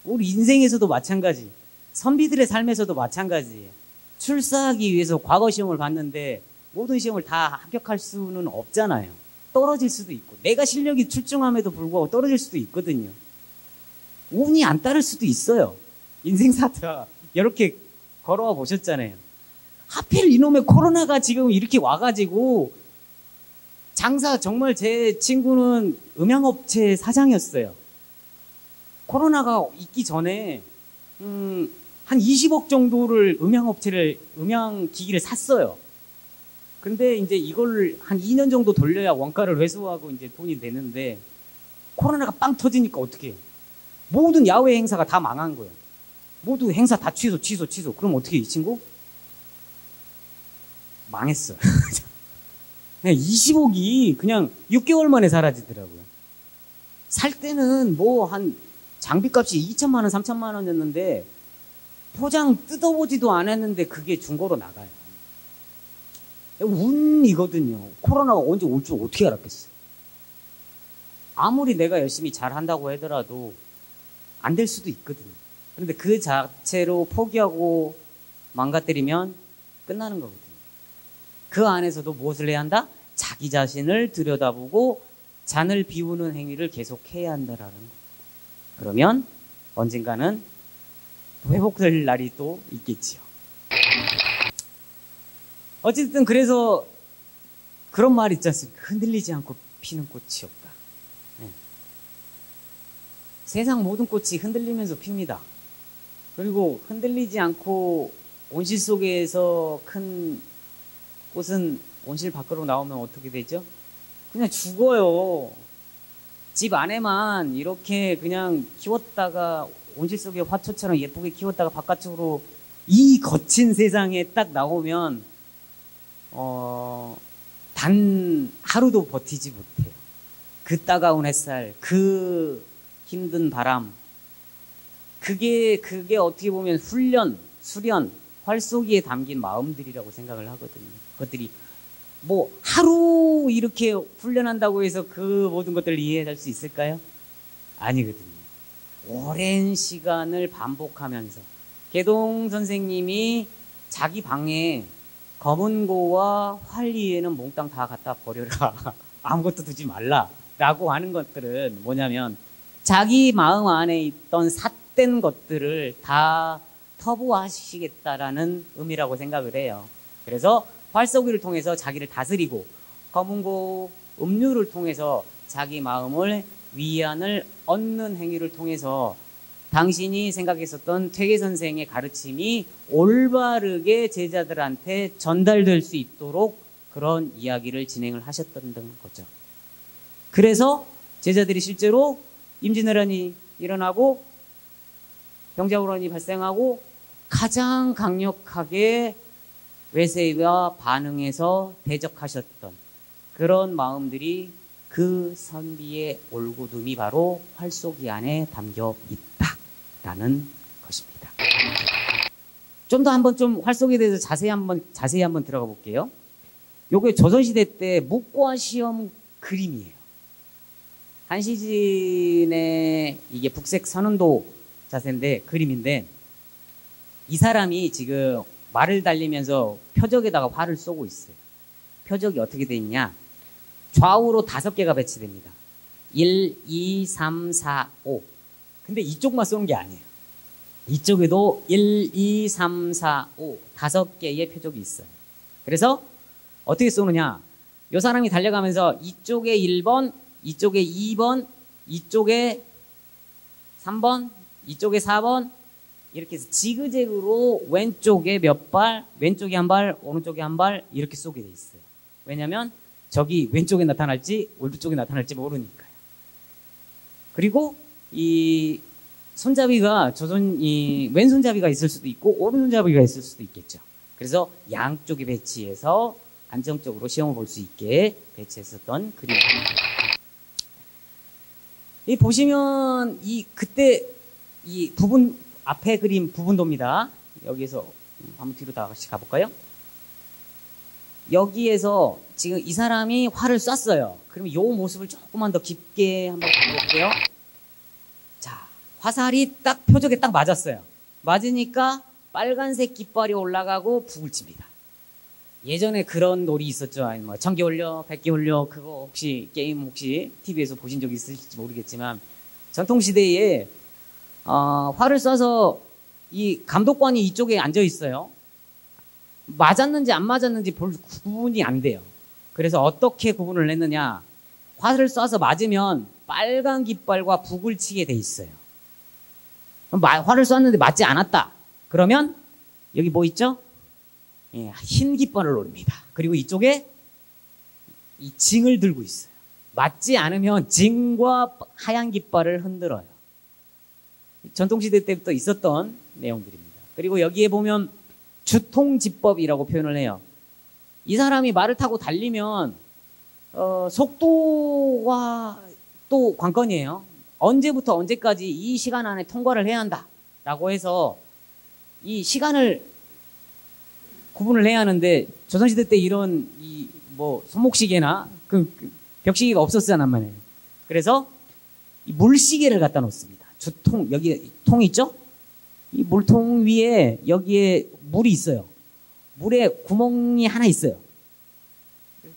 우리 인생에서도 마찬가지, 선비들의 삶에서도 마찬가지예요. 출사하기 위해서 과거 시험을 봤는데 모든 시험을 다 합격할 수는 없잖아요. 떨어질 수도 있고, 내가 실력이 출중함에도 불구하고 떨어질 수도 있거든요. 운이 안 따를 수도 있어요. 인생사다 이렇게 걸어와 보셨잖아요. 하필 이놈의 코로나가 지금 이렇게 와가지고, 장사, 정말 제 친구는 음향업체 사장이었어요. 코로나가 있기 전에 한 20억 정도를 음향기기를 샀어요. 근데 이제 이걸 한 2년 정도 돌려야 원가를 회수하고 이제 돈이 되는데, 코로나가 빵 터지니까 어떻게 해요? 모든 야외 행사가 다 망한 거예요. 모두 행사 다 취소. 그럼 어떻게 해, 이 친구? 망했어요. 그냥 20억이 그냥 6개월 만에 사라지더라고요. 살 때는 뭐 한 장비값이 2천만 원, 3천만 원이었는데 포장 뜯어보지도 않았는데 그게 중고로 나가요. 운이거든요. 코로나가 언제 올 줄 어떻게 알았겠어요. 아무리 내가 열심히 잘한다고 하더라도 안 될 수도 있거든요. 그런데 그 자체로 포기하고 망가뜨리면 끝나는 거거든요. 그 안에서도 무엇을 해야 한다? 자기 자신을 들여다보고 잔을 비우는 행위를 계속해야 한다라는 거. 그러면 언젠가는 회복될 날이 또 있겠지요. 어쨌든 그래서 그런 말 있지 않습니까? 흔들리지 않고 피는 꽃이 없다. 네. 세상 모든 꽃이 흔들리면서 핍니다. 그리고 흔들리지 않고 온실 속에서 큰 꽃은 온실 밖으로 나오면 어떻게 되죠? 그냥 죽어요. 집 안에만 이렇게 그냥 키웠다가 온실 속에 화초처럼 예쁘게 키웠다가 바깥쪽으로 이 거친 세상에 딱 나오면 단 하루도 버티지 못해요. 그 따가운 햇살, 그 힘든 바람, 그게 어떻게 보면 훈련, 수련, 활쏘기에 담긴 마음들이라고 생각을 하거든요. 그것들이 뭐 하루 이렇게 훈련한다고 해서 그 모든 것들을 이해할 수 있을까요? 아니거든요. 오랜 시간을 반복하면서, 개동 선생님이 자기 방에 검은고와 활 위에는 몽땅 다 갖다 버려라. 아무것도 두지 말라. 라고 하는 것들은 뭐냐면, 자기 마음 안에 있던 삿된 것들을 다 터부하시겠다라는 의미라고 생각을 해요. 그래서 활쏘기를 통해서 자기를 다스리고, 검은고 음료를 통해서 자기 마음을 위안을 얻는 행위를 통해서 당신이 생각했었던 퇴계 선생의 가르침이 올바르게 제자들한테 전달될 수 있도록 그런 이야기를 진행을 하셨던 거죠. 그래서 제자들이 실제로 임진왜란이 일어나고 병자호란이 발생하고 가장 강력하게 외세와 반응해서 대적하셨던 그런 마음들이, 그 선비의 올고둠이 바로 활쏘기 안에 담겨 있다라는 것입니다. 좀 더 한번 좀 활쏘기에 대해서 자세히 한번 들어가 볼게요. 요게 조선시대 때 묵과 시험 그림이에요. 한시진의 이게 북색 선운도 자세인데, 그림인데, 이 사람이 지금 말을 달리면서 표적에다가 활을 쏘고 있어요. 표적이 어떻게 돼 있냐? 좌우로 5개가 배치됩니다. 1, 2, 3, 4, 5. 근데 이쪽만 쏘는 게 아니에요. 이쪽에도 1, 2, 3, 4, 5 5개의 표적이 있어요. 그래서 어떻게 쏘느냐? 이 사람이 달려가면서 이쪽에 1번, 이쪽에 2번, 이쪽에 3번, 이쪽에 4번, 이렇게 해서 지그재그로 왼쪽에 몇 발, 왼쪽에 한 발, 오른쪽에 한 발, 이렇게 쏘게 돼 있어요. 왜냐면 적이 왼쪽에 나타날지 오른쪽에 나타날지 모르니까요. 그리고 이 손잡이가 왼손잡이가 있을 수도 있고 오른손잡이가 있을 수도 있겠죠. 그래서 양쪽에 배치해서 안정적으로 시험을 볼 수 있게 배치했었던 그림입니다. 이 보시면 그때 이 부분, 앞에 그림 부분도입니다. 여기서 한번 뒤로 다 같이 가볼까요? 여기에서 지금 이 사람이 활을 쐈어요. 그러면 이 모습을 조금만 더 깊게 한번 볼게요. 자, 화살이 딱 표적에 딱 맞았어요. 맞으니까 빨간색 깃발이 올라가고 북을 칩니다. 예전에 그런 놀이 있었죠. 아니 뭐 1000개 올려, 100개 올려. 그거 혹시 게임 혹시 TV에서 보신 적 있으실지 모르겠지만 전통시대에 활을 쏴서 이 감독관이 이쪽에 앉아 있어요. 맞았는지 안 맞았는지 볼 구분이 안 돼요. 그래서 어떻게 구분을 했느냐. 활을 쏴서 맞으면 빨간 깃발과 북을 치게 돼 있어요. 활을 쐈는데 맞지 않았다. 그러면 여기 뭐 있죠? 예, 흰 깃발을 노립니다. 그리고 이쪽에 이 징을 들고 있어요. 맞지 않으면 징과 하얀 깃발을 흔들어요. 전통시대 때부터 있었던 내용들입니다. 그리고 여기에 보면 주통지법이라고 표현을 해요. 이 사람이 말을 타고 달리면 속도와 또 관건이에요. 언제부터 언제까지 이 시간 안에 통과를 해야 한다 라고 해서 이 시간을 구분을 해야 하는데 조선시대 때 이런 이 뭐 손목시계나 그 벽시계가 없었잖아요. 말이에요. 그래서 이 물시계를 갖다 놓습니다. 주통 여기 통 있죠? 이 물통 위에 여기에 물이 있어요. 물에 구멍이 하나 있어요.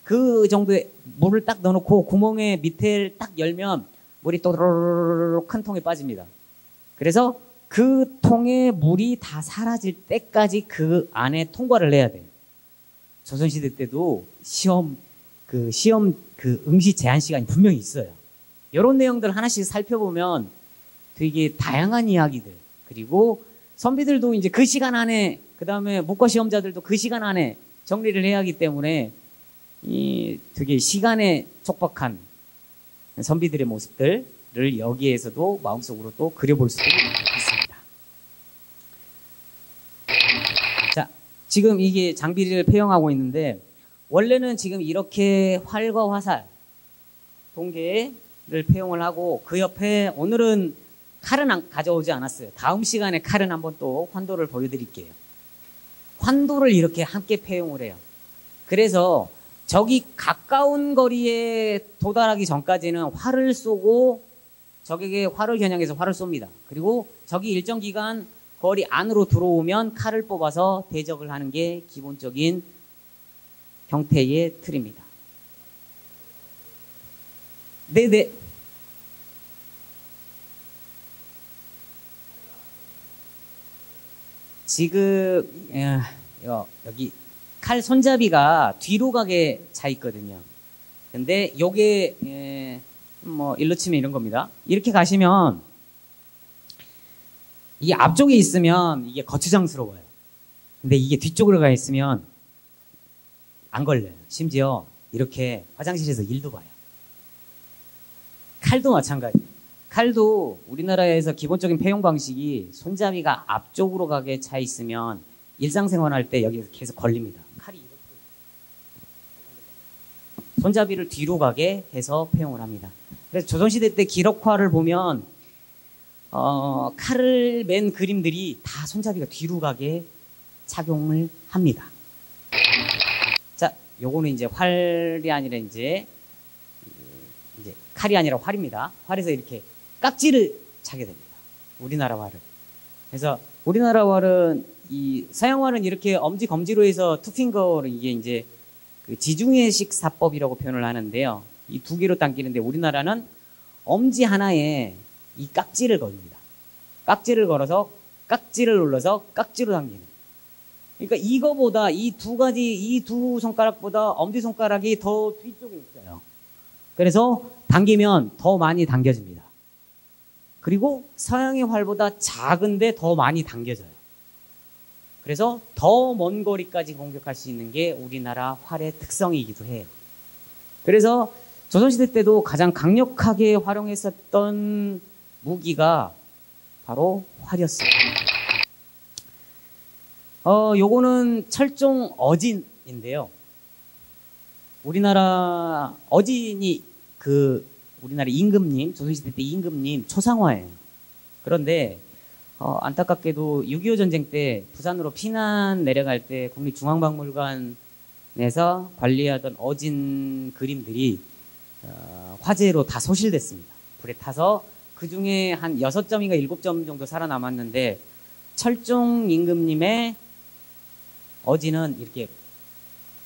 그 정도의 물을 딱 넣어놓고 구멍의 밑에를 딱 열면 물이 또르르르 큰 통에 빠집니다. 그래서 그 통에 물이 다 사라질 때까지 그 안에 통과를 해야 돼요. 조선시대 때도 시험 응시 제한 시간이 분명히 있어요. 이런 내용들 하나씩 살펴보면 되게 다양한 이야기들, 그리고 선비들도 이제 그 시간 안에, 그 다음에 문과 시험자들도 그 시간 안에 정리를 해야 하기 때문에 이 되게 시간에 촉박한 선비들의 모습들을 여기에서도 마음속으로 또 그려볼 수 있습니다. 자, 지금 이게 장비를 폐용하고 있는데 원래는 지금 이렇게 활과 화살, 동계를 폐용을 하고 그 옆에 오늘은 칼은 가져오지 않았어요. 다음 시간에 칼은 한번 또 환도를 보여드릴게요. 환도를 이렇게 함께 폐용을 해요. 그래서 저기 가까운 거리에 도달하기 전까지는 활을 쏘고 적에게 활을 겨냥해서 활을 쏩니다. 그리고 적이 일정 기간 거리 안으로 들어오면 칼을 뽑아서 대적을 하는 게 기본적인 형태의 틀입니다. 네네. 지금 여기 칼 손잡이가 뒤로 가게 차 있거든요. 근데 요게 뭐 일로 치면 이런 겁니다. 이렇게 가시면 이게 앞쪽에 있으면 이게 거추장스러워요. 근데 이게 뒤쪽으로 가 있으면 안 걸려요. 심지어 이렇게 화장실에서 일도 봐요. 칼도 마찬가지예요. 칼도 우리나라에서 기본적인 폐용 방식이 손잡이가 앞쪽으로 가게 차 있으면 일상생활 할 때 여기에서 계속 걸립니다. 칼이 이렇게 손잡이를 뒤로 가게 해서 폐용을 합니다. 그래서 조선시대 때 기록화를 보면 칼을 맨 그림들이 다 손잡이가 뒤로 가게 착용을 합니다. 자, 요거는 이제 활이 아니라 이제 칼이 아니라 활입니다. 활에서 이렇게 깍지를 차게 됩니다. 우리나라 활은. 그래서 우리나라 활은 이 서양 활은 이렇게 엄지 검지로 해서 투핑거를 이게 이제 그 지중해식 사법이라고 표현을 하는데요. 이 두 개로 당기는데 우리나라는 엄지 하나에 이 깍지를 겁니다. 깍지를 걸어서 깍지를 눌러서 깍지로 당기는. 그러니까 이거보다 이 두 손가락보다 엄지손가락이 더 뒤쪽에 있어요. 그래서 당기면 더 많이 당겨집니다. 그리고 서양의 활보다 작은데 더 많이 당겨져요. 그래서 더 먼 거리까지 공격할 수 있는 게 우리나라 활의 특성이기도 해요. 그래서 조선시대 때도 가장 강력하게 활용했었던 무기가 바로 활이었습니다. 요거는 철종 어진인데요. 우리나라 어진이 우리나라 임금님, 조선시대 때 임금님 초상화예요. 그런데 안타깝게도 6.25 전쟁 때 부산으로 피난 내려갈 때 국립중앙박물관 내서 관리하던 어진 그림들이 화재로 다 소실됐습니다. 불에 타서 그 중에 한 6점인가 7점 정도 살아남았는데 철종 임금님의 어진은 이렇게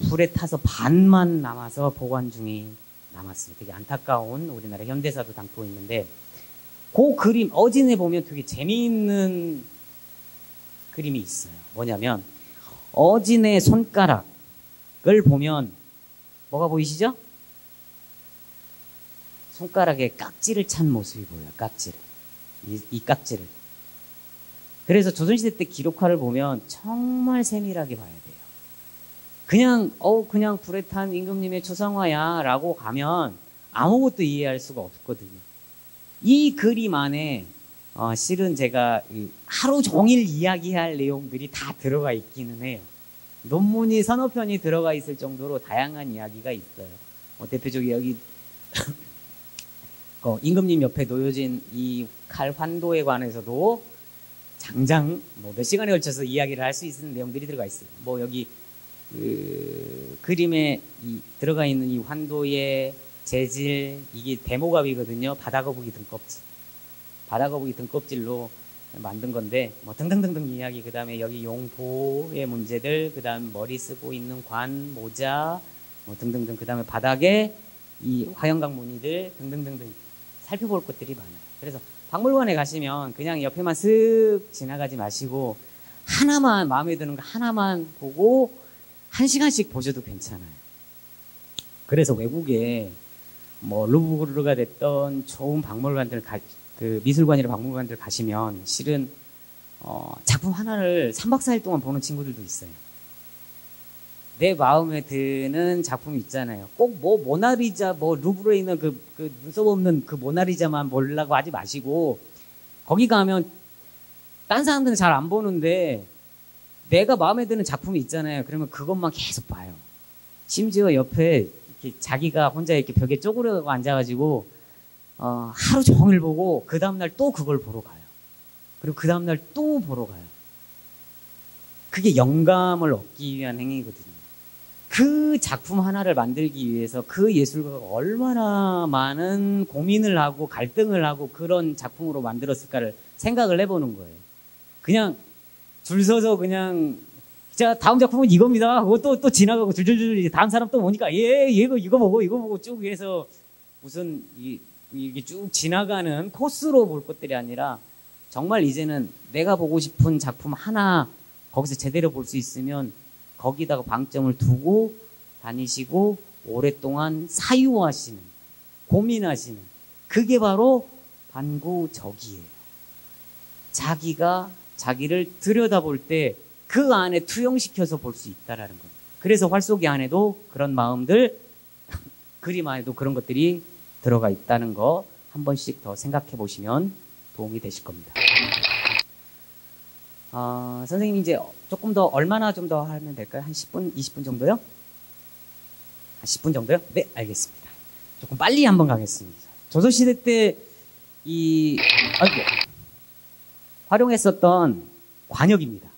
불에 타서 반만 남아서 보관 중에 남았습니다. 되게 안타까운 우리나라 현대사도 담고 있는데 그 그림 어진에 보면 되게 재미있는 그림이 있어요. 뭐냐면 어진의 손가락을 보면 뭐가 보이시죠? 손가락에 깍지를 찬 모습이 보여요. 깍지를. 이 깍지를. 그래서 조선시대 때 기록화를 보면 정말 세밀하게 봐야 돼요. 그냥 불에 탄 임금님의 초상화야 라고 가면 아무것도 이해할 수가 없거든요. 이 그림 안에 실은 제가 하루 종일 이야기할 내용들이 다 들어가 있기는 해요. 논문이 서너 편이 들어가 있을 정도로 다양한 이야기가 있어요. 대표적으로 여기 임금님 옆에 놓여진 이 칼 환도에 관해서도 장장 몇 시간에 걸쳐서 이야기를 할 수 있는 내용들이 들어가 있어요. 여기 그림에 들어가 있는 이 환도의 재질, 이게 데모갑이거든요. 바다거북이 등껍질. 바다거북이 등껍질로 만든 건데, 등등등등 이야기, 그 다음에 여기 용보의 문제들, 그 다음 머리 쓰고 있는 관, 모자, 등등등, 그 다음에 바닥에 이 화영각 무늬들, 등등등등 살펴볼 것들이 많아요. 그래서 박물관에 가시면 그냥 옆에만 슥 지나가지 마시고, 하나만, 마음에 드는 거 하나만 보고, 1시간씩 보셔도 괜찮아요. 그래서 외국에 루브르가 됐던 좋은 박물관들, 미술관이나 박물관들 가시면 실은 작품 하나를 3박 4일 동안 보는 친구들도 있어요. 내 마음에 드는 작품이 있잖아요. 꼭 모나리자, 루브르에 있는 그 눈썹 없는 그 모나리자만 보려고 하지 마시고, 거기 가면 딴 사람들은 잘 안 보는데 내가 마음에 드는 작품이 있잖아요. 그러면 그것만 계속 봐요. 심지어 옆에 이렇게 자기가 혼자 이렇게 벽에 쪼그려 앉아가지고 하루 종일 보고 그 다음날 또 그걸 보러 가요. 그리고 그 다음날 또 보러 가요. 그게 영감을 얻기 위한 행위거든요. 그 작품 하나를 만들기 위해서 그 예술가가 얼마나 많은 고민을 하고 갈등을 하고 그런 작품으로 만들었을까를 생각을 해보는 거예요. 그냥 줄 서서 그냥 자 다음 작품은 이겁니다 하고 또 지나가고 줄줄줄 다음 사람 또 오니까 이거 보고 쭉 해서 무슨 이게 쭉 지나가는 코스로 볼 것들이 아니라 정말 이제는 내가 보고 싶은 작품 하나 거기서 제대로 볼 수 있으면 거기다가 방점을 두고 다니시고 오랫동안 사유하시는, 고민하시는, 그게 바로 반구적이에요. 자기가 자기를 들여다볼 때 그 안에 투영시켜서 볼 수 있다라는 거예요. 그래서 활쏘기 안에도 그런 마음들, 그림 안에도 그런 것들이 들어가 있다는 거 한 번씩 더 생각해 보시면 도움이 되실 겁니다. 선생님 이제 조금 더 얼마나 좀 더 하면 될까요? 한 10분, 20분 정도요? 한 10분 정도요? 네, 알겠습니다. 조금 빨리 한번 가겠습니다. 조선시대 때 활용했었던 관역입니다.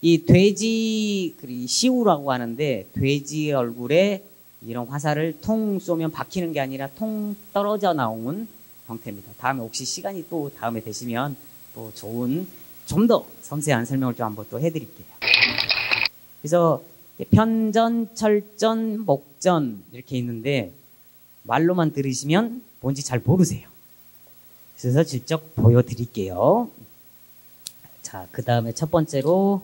이 돼지 시우라고 하는데 돼지 얼굴에 이런 화살을 통 쏘면 박히는 게 아니라 통 떨어져 나온 형태입니다. 다음에 혹시 시간이 또 다음에 되시면 또 좋은 좀 더 섬세한 설명을 좀 한번 또 해드릴게요. 그래서 편전, 철전, 목전 이렇게 있는데 말로만 들으시면 뭔지 잘 모르세요. 그래서 직접 보여드릴게요. 자, 그 다음에 첫 번째로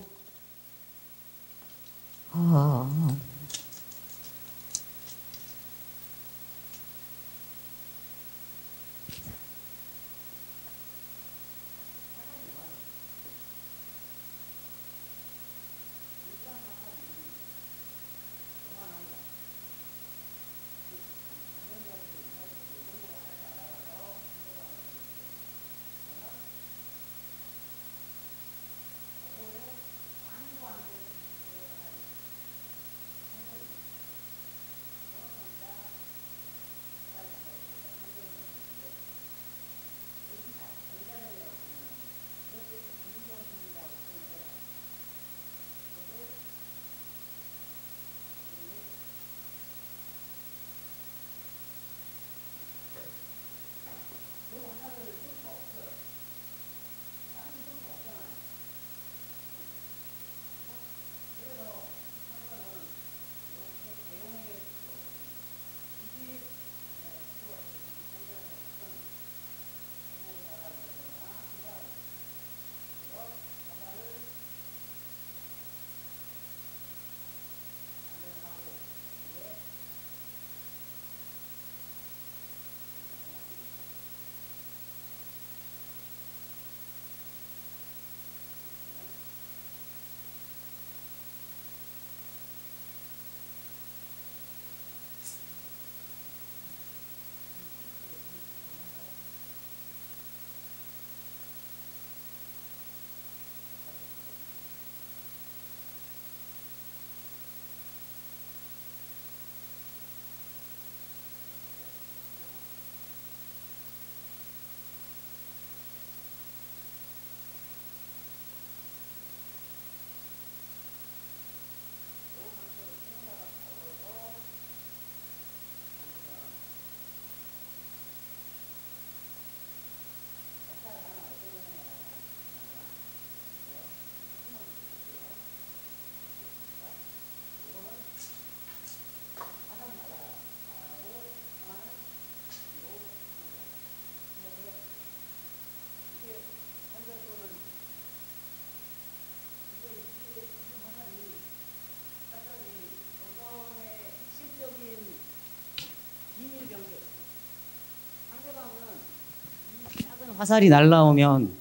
화살이 날라오면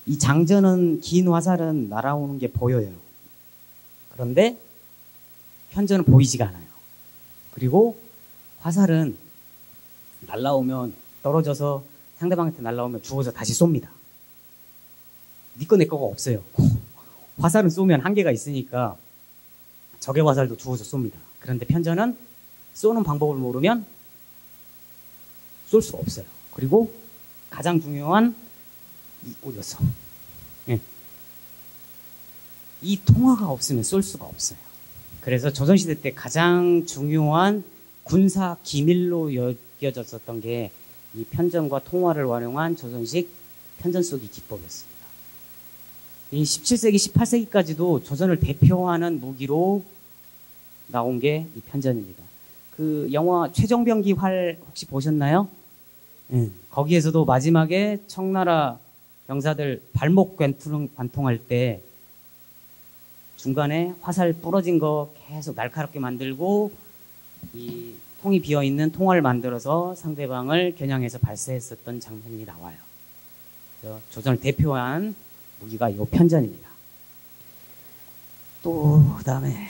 이 장전은 긴 화살은 날아오는 게 보여요. 그런데 편전은 보이지가 않아요. 그리고 화살은 날라오면 떨어져서 상대방한테 날라오면 주워서 다시 쏩니다. 네 거 내 거가 없어요. 화살은 쏘면 한계가 있으니까 적의 화살도 주워서 쏩니다. 그런데 편전은 쏘는 방법을 모르면 쏠 수가 없어요. 그리고 가장 중요한 어디였어? 네. 이 통화가 없으면 쏠 수가 없어요. 그래서 조선시대 때 가장 중요한 군사 기밀로 여겨졌었던 게 이 편전과 통화를 활용한 조선식 편전 쏘기 기법이었습니다. 이 17세기, 18세기까지도 조선을 대표하는 무기로 나온 게 이 편전입니다. 그 영화 최종병기 활 혹시 보셨나요? 네. 거기에서도 마지막에 청나라 병사들 발목 관통할 때 중간에 화살 부러진 거 계속 날카롭게 만들고 이 통이 비어있는 통화를 만들어서 상대방을 겨냥해서 발사했었던 장면이 나와요. 그래서 조선을 대표한 무기가 이 편전입니다. 또 그다음에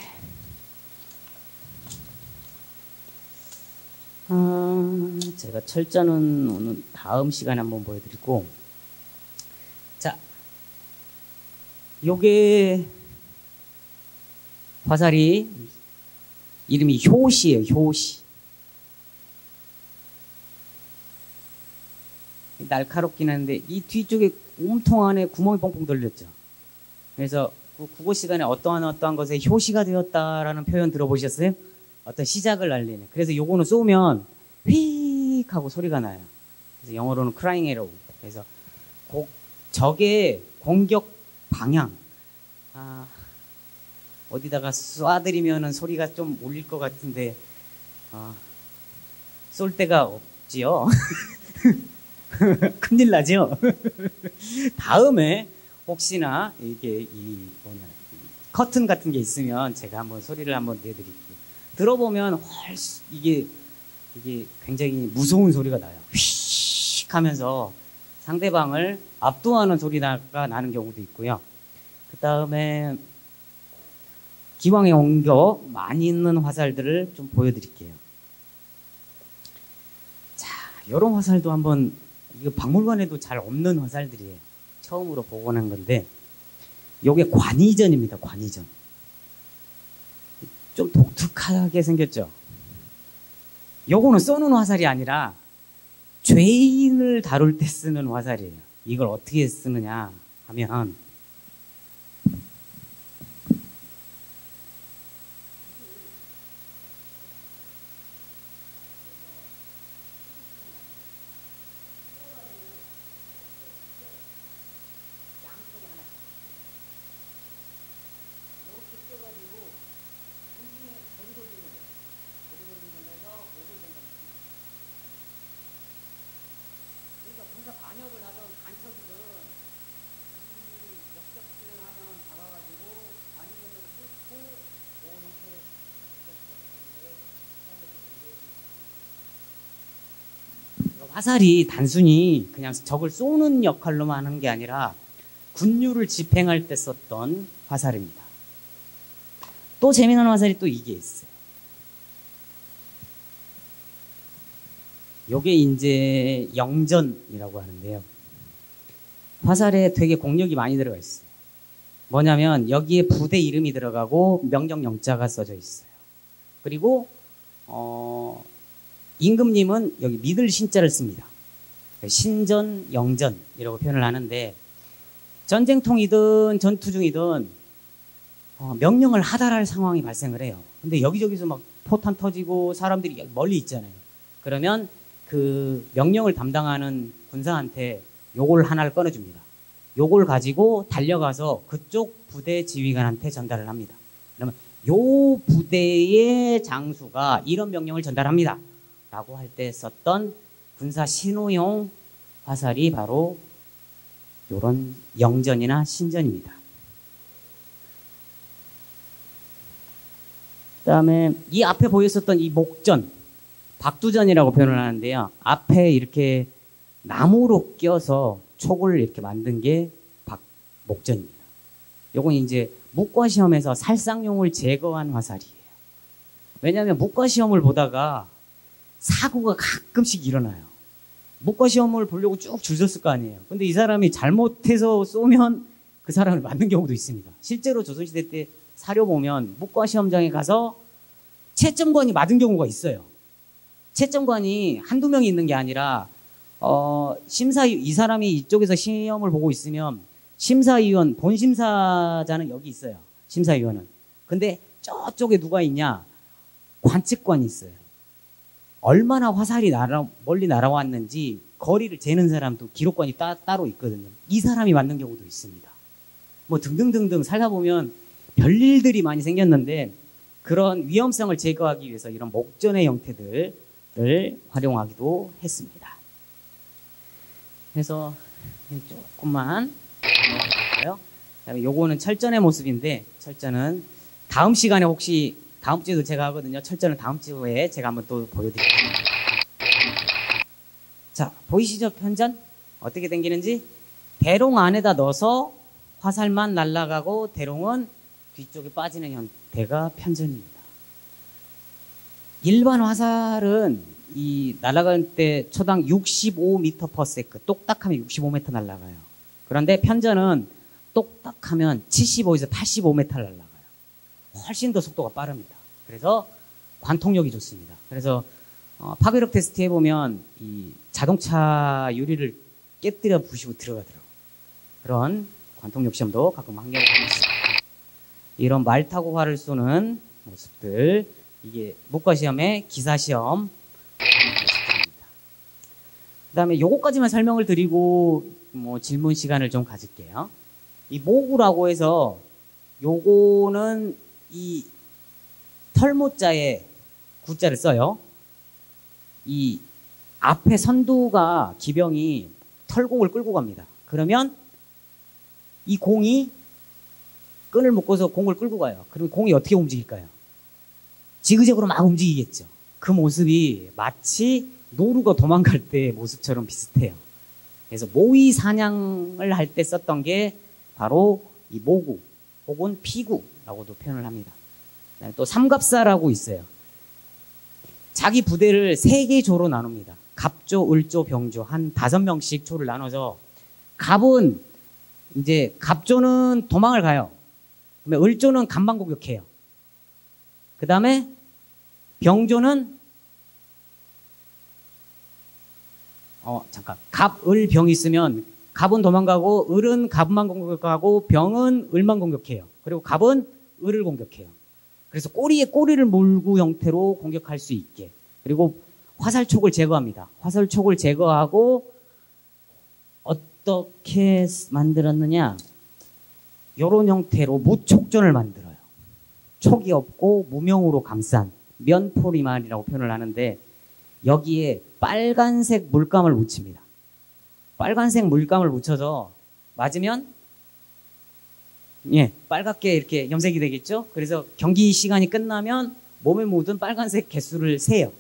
제가 철자는 오늘 다음 시간에 한번 보여드리고, 자, 요게 화살이 이름이 효시예요. 효시. 날카롭긴 한데 이 뒤쪽에 몸통 안에 구멍이 뻥뻥 뚫렸죠. 그래서 그 국어 시간에 어떠한 것에 효시가 되었다라는 표현 들어보셨어요? 어떤 시작을 알리는. 그래서 요거는 쏘면 휙 하고 소리가 나요. 그래서 영어로는 crying arrow. 그래서 적의 공격 방향, 어디다가 쏴드리면은 소리가 좀 울릴 것 같은데 쏠 데가 없지요. 큰일 나죠. 다음에 혹시나 이게 커튼 같은 게 있으면 제가 한번 소리를 한번 내드릴게요. 들어보면 이게 굉장히 무서운 소리가 나요. 휙 하면서 상대방을 압도하는 소리가 나는 경우도 있고요. 그 다음에 기왕에 옮겨 많이 있는 화살들을 좀 보여드릴게요. 자, 이런 화살도 한번, 이거 박물관에도 잘 없는 화살들이에요. 처음으로 복원한 건데, 요게 관이전입니다. 관이전. 좀 독특하게 생겼죠. 요거는 쏘는 화살이 아니라 죄인을 다룰 때 쓰는 화살이에요. 이걸 어떻게 쓰느냐 하면, 반역을 하던 간첩이든 이 역적질을 하면 잡아가지고 관이전으로 뚫고 그 형태를 화살이 단순히 그냥 적을 쏘는 역할로만 하는 게 아니라 군유를 집행할 때 썼던 화살입니다. 또 재미난 화살이 또 이게 있어요. 요게 이제 영전이라고 하는데요. 화살에 되게 공력이 많이 들어가 있어요. 뭐냐면 여기에 부대 이름이 들어가고 명령 영자가 써져 있어요. 그리고 임금님은 여기 믿을 신자를 씁니다. 신전, 영전이라고 표현을 하는데, 전쟁통이든 전투 중이든 명령을 하달할 상황이 발생을 해요. 근데 여기저기서 막 포탄 터지고 사람들이 멀리 있잖아요. 그러면 그 명령을 담당하는 군사한테 요걸 하나를 꺼내줍니다. 요걸 가지고 달려가서 그쪽 부대 지휘관한테 전달을 합니다. 그러면 요 부대의 장수가 이런 명령을 전달합니다 라고 할 때 썼던 군사 신호용 화살이 바로 요런 영전이나 신전입니다. 그 다음에 이 앞에 보였었던 이 목전, 박두전이라고 표현을 하는데요. 앞에 이렇게 나무로 껴서 촉을 이렇게 만든 게 목전입니다. 요건 이제 무과 시험에서 살상용을 제거한 화살이에요. 왜냐하면 무과 시험을 보다가 사고가 가끔씩 일어나요. 무과 시험을 보려고 쭉 줄 섰을 거 아니에요. 근데 이 사람이 잘못해서 쏘면 그 사람을 맞는 경우도 있습니다. 실제로 조선시대 때 사료 보면 무과 시험장에 가서 채점관이 맞은 경우가 있어요. 채점관이 한두 명이 있는 게 아니라 이 사람이 이쪽에서 시험을 보고 있으면 심사위원, 본심사자는 여기 있어요. 심사위원은. 근데 저쪽에 누가 있냐? 관측관이 있어요. 얼마나 화살이 멀리 날아왔는지 거리를 재는 사람도 기록관이 따로 있거든요. 이 사람이 맞는 경우도 있습니다. 뭐 등등등등 살다 보면 별일들이 많이 생겼는데 그런 위험성을 제거하기 위해서 이런 목전의 형태들을 활용하기도 했습니다. 그래서 조금만 볼까요? 요거는 철전의 모습인데 철전은 다음 시간에 혹시 다음 주에도 제가 하거든요. 철전은 다음 주에 제가 한번 또 보여드릴게요. 자, 보이시죠? 편전? 어떻게 당기는지? 대롱 안에다 넣어서 화살만 날아가고 대롱은 뒤쪽에 빠지는 형태가 편전입니다. 일반 화살은 이 날아갈 때 초당 65m/s, 똑딱하면 65m 날아가요. 그런데 편전은 똑딱하면 75에서 85m 날아가요. 훨씬 더 속도가 빠릅니다. 그래서 관통력이 좋습니다. 그래서 파괴력 테스트 해보면 이 자동차 유리를 깨뜨려 부시고 들어가더라고요. 그런 관통력 시험도 가끔 환경에 있습니다. 이런 말 타고 활을 쏘는 모습들, 이게 무과시험의 기사시험 모습들입니다. 그 다음에 요거까지만 설명을 드리고 뭐 질문 시간을 좀 가질게요. 이 모구라고 해서 요거는 이 털모자에 구자를 써요. 이 앞에 선두가 기병이 털공을 끌고 갑니다. 그러면 이 공이 끈을 묶어서 공을 끌고 가요. 그럼 공이 어떻게 움직일까요? 지그재그로 막 움직이겠죠. 그 모습이 마치 노루가 도망갈 때의 모습처럼 비슷해요. 그래서 모의 사냥을 할 때 썼던 게 바로 이 모구 혹은 피구라고도 표현을 합니다. 또 삼갑사라고 있어요. 자기 부대를 3개 조로 나눕니다. 갑조, 을조, 병조 한 5명씩 조를 나눠서 갑은 이제 갑조는 도망을 가요. 그러면 을조는 간방 공격해요. 그 다음에 병조는 갑, 을, 병이 있으면 갑은 도망가고 을은 갑만 공격하고 병은 을만 공격해요. 그리고 갑은 을을 공격해요. 그래서 꼬리에 꼬리를 물고 형태로 공격할 수 있게. 그리고 화살촉을 제거합니다. 화살촉을 제거하고 어떻게 만들었느냐? 이런 형태로 무촉전을 만들어요. 촉이 없고 무명으로 감싼 면포리말이라고 표현을 하는데 여기에 빨간색 물감을 묻힙니다. 빨간색 물감을 묻혀서 맞으면 빨갛게 이렇게 염색이 되겠죠. 그래서 경기 시간이 끝나면 몸에 묻은 빨간색 개수를 세요.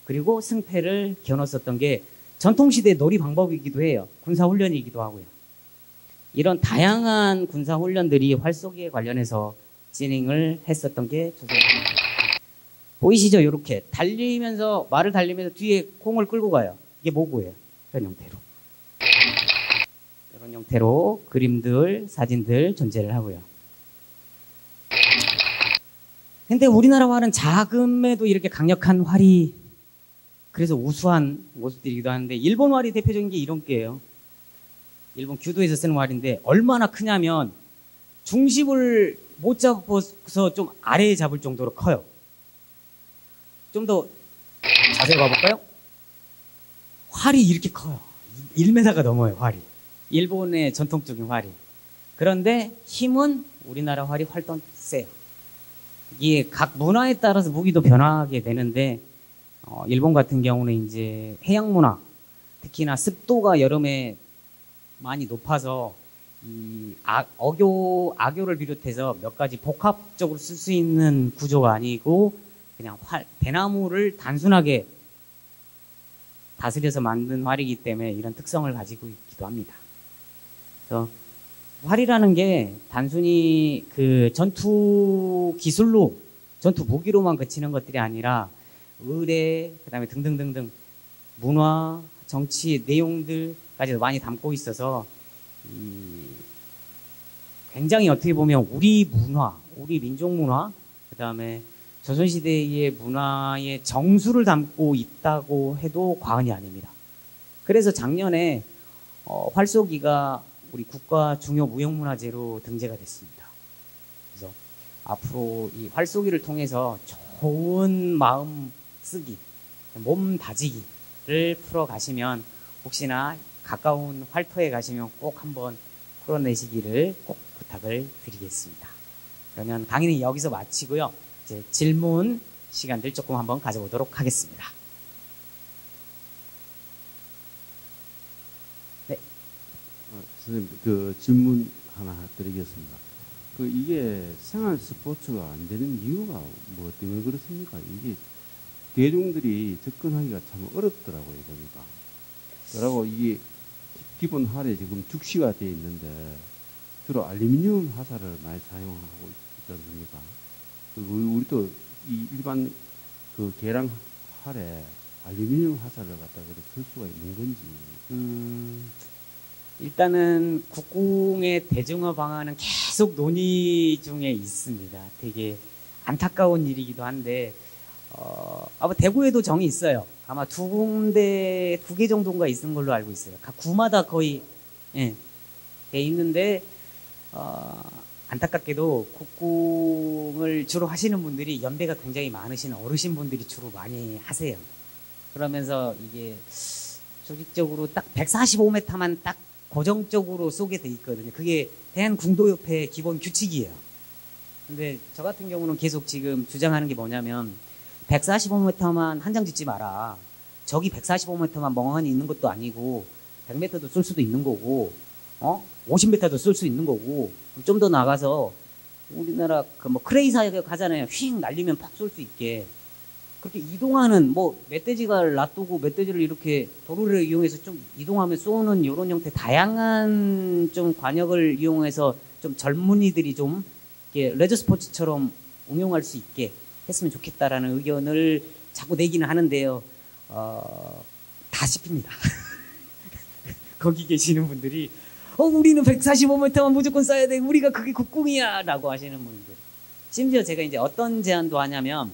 그리고 승패를 겨눴었던 게 전통시대 놀이 방법이기도 해요. 군사훈련이기도 하고요. 이런 다양한 군사훈련들이 활쏘기에 관련해서 진행을 했었던 게 조선입니다. 보이시죠? 이렇게 말을 달리면서 뒤에 공을 끌고 가요. 이게 모구예요. 이런 형태로. 이런 형태로 그림들, 사진들 존재를 하고요. 근데 우리나라 활은 작음에도 이렇게 강력한 활이 그래서 우수한 모습들이기도 하는데 일본 활이 대표적인 게 이런 게예요. 일본 규도에서 쓰는 활인데 얼마나 크냐면 중심을 못 잡아서 좀 아래에 잡을 정도로 커요. 좀 더 자세히 봐볼까요? 활이 이렇게 커요. 1m가 넘어요, 활이. 일본의 전통적인 활이. 그런데 힘은 우리나라 활이 훨씬 세요. 이게 각 문화에 따라서 무기도 변하게 되는데 일본 같은 경우는 이제 해양 문화, 특히나 습도가 여름에 많이 높아서 이 악교를 비롯해서 몇 가지 복합적으로 쓸 수 있는 구조가 아니고 그냥 대나무를 단순하게 다스려서 만든 활이기 때문에 이런 특성을 가지고 있기도 합니다. 그래서 활이라는 게 단순히 그 전투 기술로, 전투 무기로만 그치는 것들이 아니라 의례, 그다음에 등등등등 문화, 정치 내용들까지도 많이 담고 있어서 굉장히 어떻게 보면 우리 문화, 우리 민족 문화, 그다음에 조선시대의 문화의 정수를 담고 있다고 해도 과언이 아닙니다. 그래서 작년에 활쏘기가 우리 국가 중요 무형문화재로 등재가 됐습니다. 그래서 앞으로 이 활쏘기를 통해서 좋은 마음 쓰기, 몸 다지기를 풀어 가시면 혹시나 가까운 활터에 가시면 꼭 한번 풀어내시기를 꼭 부탁을 드리겠습니다. 그러면 강의는 여기서 마치고요. 이제 질문 시간들 조금 한번 가져보도록 하겠습니다. 네. 선생님, 그 질문 하나 드리겠습니다. 이게 생활 스포츠가 안 되는 이유가 뭐 때문에 그렇습니까? 이게 대중들이 접근하기가 참 어렵더라고요, 보니까. 그리고 이게 기본 활에 지금 죽시가 되어 있는데 주로 알루미늄 화살을 많이 사용하고 있지 않습니까? 그리고 우리도 이 일반 그 계량 활에 알루미늄 화살을 갖다가 쓸 수가 있는 건지. 일단은 국궁의 대중화 방안은 계속 논의 중에 있습니다. 되게 안타까운 일이기도 한데, 아마 대구에도 정이 있어요. 아마 두 개 정도인가 있는 걸로 알고 있어요. 각 구마다 거의, 예, 돼 있는데, 안타깝게도 국궁을 주로 하시는 분들이 연배가 굉장히 많으신 어르신 분들이 주로 많이 하세요. 그러면서 이게 조직적으로 딱 145m만 딱 고정적으로 쏘게 돼 있거든요. 그게 대한궁도협회 기본 규칙이에요. 근데 저 같은 경우는 계속 지금 주장하는 게 뭐냐면 145m만 한 장 짓지 마라. 저기 145m만 멍하니 있는 것도 아니고 100m도 쏠 수도 있는 거고 50m도 쏠 수 있는 거고 좀 더 나가서 우리나라 그 뭐 크레이사 가잖아요. 휙 날리면 팍 쏠 수 있게 그렇게 이동하는 뭐 멧돼지가 놔두고 멧돼지를 이렇게 도로를 이용해서 좀 이동하면 쏘는 이런 형태 다양한 좀 관역을 이용해서 좀 젊은이들이 좀 이렇게 레저 스포츠처럼 응용할 수 있게 했으면 좋겠다라는 의견을 자꾸 내기는 하는데요. 다 씹힙니다. 거기 계시는 분들이 우리는 145m만 무조건 쏴야 돼. 우리가 그게 국궁이야. 라고 하시는 분들. 심지어 제가 이제 어떤 제안도 하냐면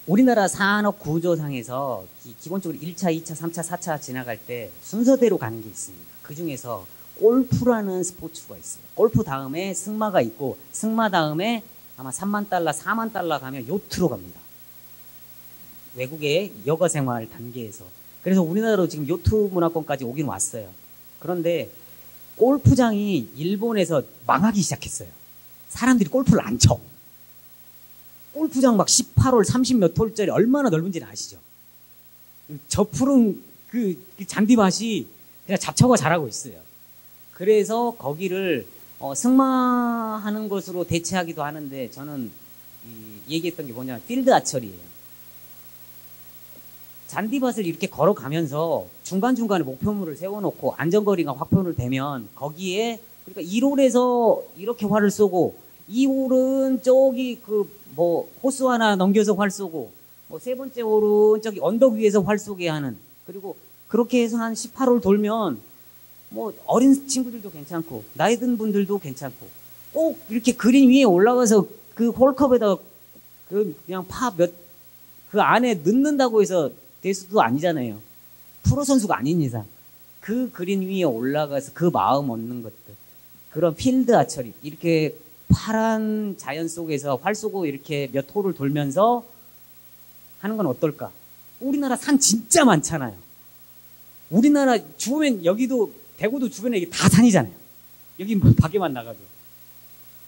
우리나라 산업 구조상에서 기본적으로 1차, 2차, 3차, 4차 지나갈 때 순서대로 가는 게 있습니다. 그 중에서 골프라는 스포츠가 있어요. 골프 다음에 승마가 있고 승마 다음에 아마 3만 달러, 4만 달러 가면 요트로 갑니다. 외국의 여가 생활 단계에서. 그래서 우리나라로 지금 요트 문화권까지 오긴 왔어요. 그런데 골프장이 일본에서 망하기 시작했어요. 사람들이 골프를 안 쳐. 골프장 막 18홀, 30몇 홀짜리 얼마나 넓은지는 아시죠? 저 푸른 그 잔디밭이 그냥 잡초가 자라고 있어요. 그래서 거기를 승마하는 것으로 대체하기도 하는데 저는 얘기했던 게 뭐냐면 필드 아처리예요. 잔디밭을 이렇게 걸어가면서 중간중간에 목표물을 세워놓고 안전거리가 확보를 되면 거기에 그러니까 1홀에서 이렇게 활을 쏘고 2홀은 저기 호수 하나 넘겨서 활 쏘고 세 번째 홀은 저기 언덕 위에서 활 쏘게 하는 그리고 그렇게 해서 한 18홀 돌면 어린 친구들도 괜찮고 나이 든 분들도 괜찮고 꼭 이렇게 그린 위에 올라가서 그 홀컵에다가 그냥 그 안에 넣는다고 해서 될 수도 아니잖아요. 프로 선수가 아닌 이상 그 그린 위에 올라가서 그 마음 얻는 것들 그런 필드 아처리 이렇게 파란 자연 속에서 활 쏘고 이렇게 몇 홀을 돌면서 하는 건 어떨까? 우리나라 산 진짜 많잖아요. 우리나라 주변 여기도 대구도 주변에 이게 다 산이잖아요. 여기 밖에만 나가도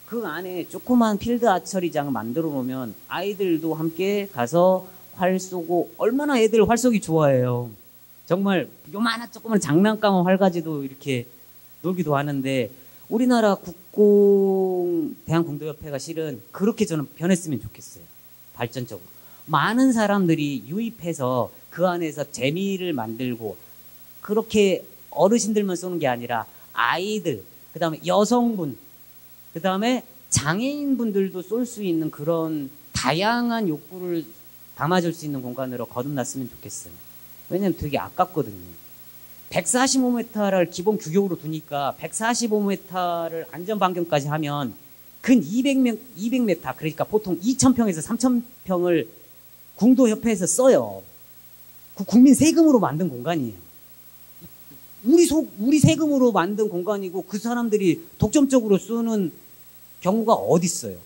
그 안에 조그만 필드 아처리장을 만들어 놓으면 아이들도 함께 가서 활 쏘고 얼마나 애들 활 쏘기 좋아해요. 정말 요만한 조그만 장난감 활 가지도 이렇게 놀기도 하는데 우리나라 국궁 대한궁도협회가 실은 그렇게 저는 변했으면 좋겠어요. 발전적으로 많은 사람들이 유입해서 그 안에서 재미를 만들고 그렇게 어르신들만 쏘는 게 아니라 아이들, 그 다음에 여성분, 그 다음에 장애인분들도 쏠 수 있는 그런 다양한 욕구를 담아줄 수 있는 공간으로 거듭났으면 좋겠어요. 왜냐면 되게 아깝거든요. 145m를 기본 규격으로 두니까 145m를 안전반경까지 하면 근 200m, 그러니까 보통 2,000평에서 3,000평을 궁도협회에서 써요. 그 국민 세금으로 만든 공간이에요. 우리 세금으로 만든 공간이고 그 사람들이 독점적으로 쓰는 경우가 어디 있어요?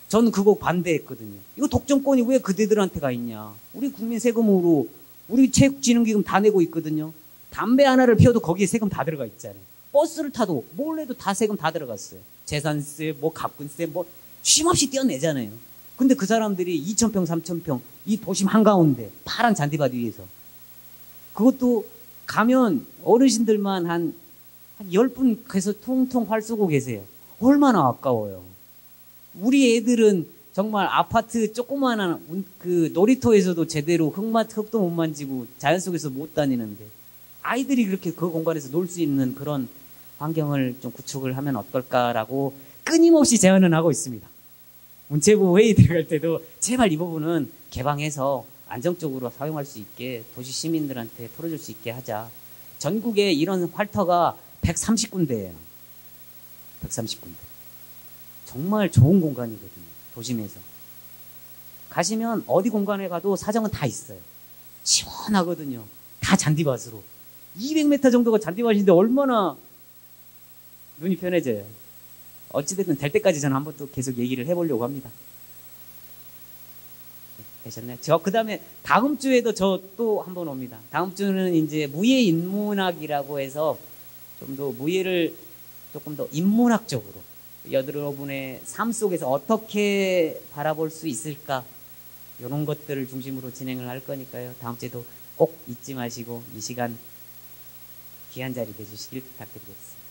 저는 그거 반대했거든요. 이거 독점권이 왜 그대들한테가 있냐? 우리 국민 세금으로 우리 체육진흥기금 다 내고 있거든요. 담배 하나를 피워도 거기에 세금 다 들어가 있잖아요. 버스를 타도 뭘 해도 다 세금 다 들어갔어요. 재산세, 뭐 가꾼세, 뭐 쉼없이 떼어내잖아요. 근데 그 사람들이 2,000평, 3,000평 이 도심 한가운데 파란 잔디밭 위에서 그것도 가면 어르신들만 한 10분 가서 통통 활 쏘고 계세요. 얼마나 아까워요. 우리 애들은 정말 아파트 조그마한 그 놀이터에서도 제대로 흙도 못 만지고 자연 속에서 못 다니는데 아이들이 그렇게 그 공간에서 놀 수 있는 그런 환경을 좀 구축을 하면 어떨까라고 끊임없이 제안을 하고 있습니다. 문체부 회의 들어갈 때도 제발 이 부분은 개방해서 안정적으로 사용할 수 있게 도시 시민들한테 풀어줄 수 있게 하자. 전국에 이런 활터가 130군데예요. 130군데. 정말 좋은 공간이거든요. 도심에서. 가시면 어디 공간에 가도 사정은 다 있어요. 시원하거든요. 다 잔디밭으로. 200m 정도가 잔디밭인데 얼마나 눈이 편해져요. 어찌됐든 될 때까지 저는 한번 또 계속 얘기를 해보려고 합니다. 되셨나요? 그 다음에 다음 주에도 저 또 한번 옵니다. 다음 주는 이제 무예 인문학이라고 해서 좀 더 무예를 조금 더 인문학적으로 여러분의 삶 속에서 어떻게 바라볼 수 있을까 이런 것들을 중심으로 진행을 할 거니까요. 다음 주에도 꼭 잊지 마시고 이 시간 귀한 자리 내주시길 부탁드리겠습니다.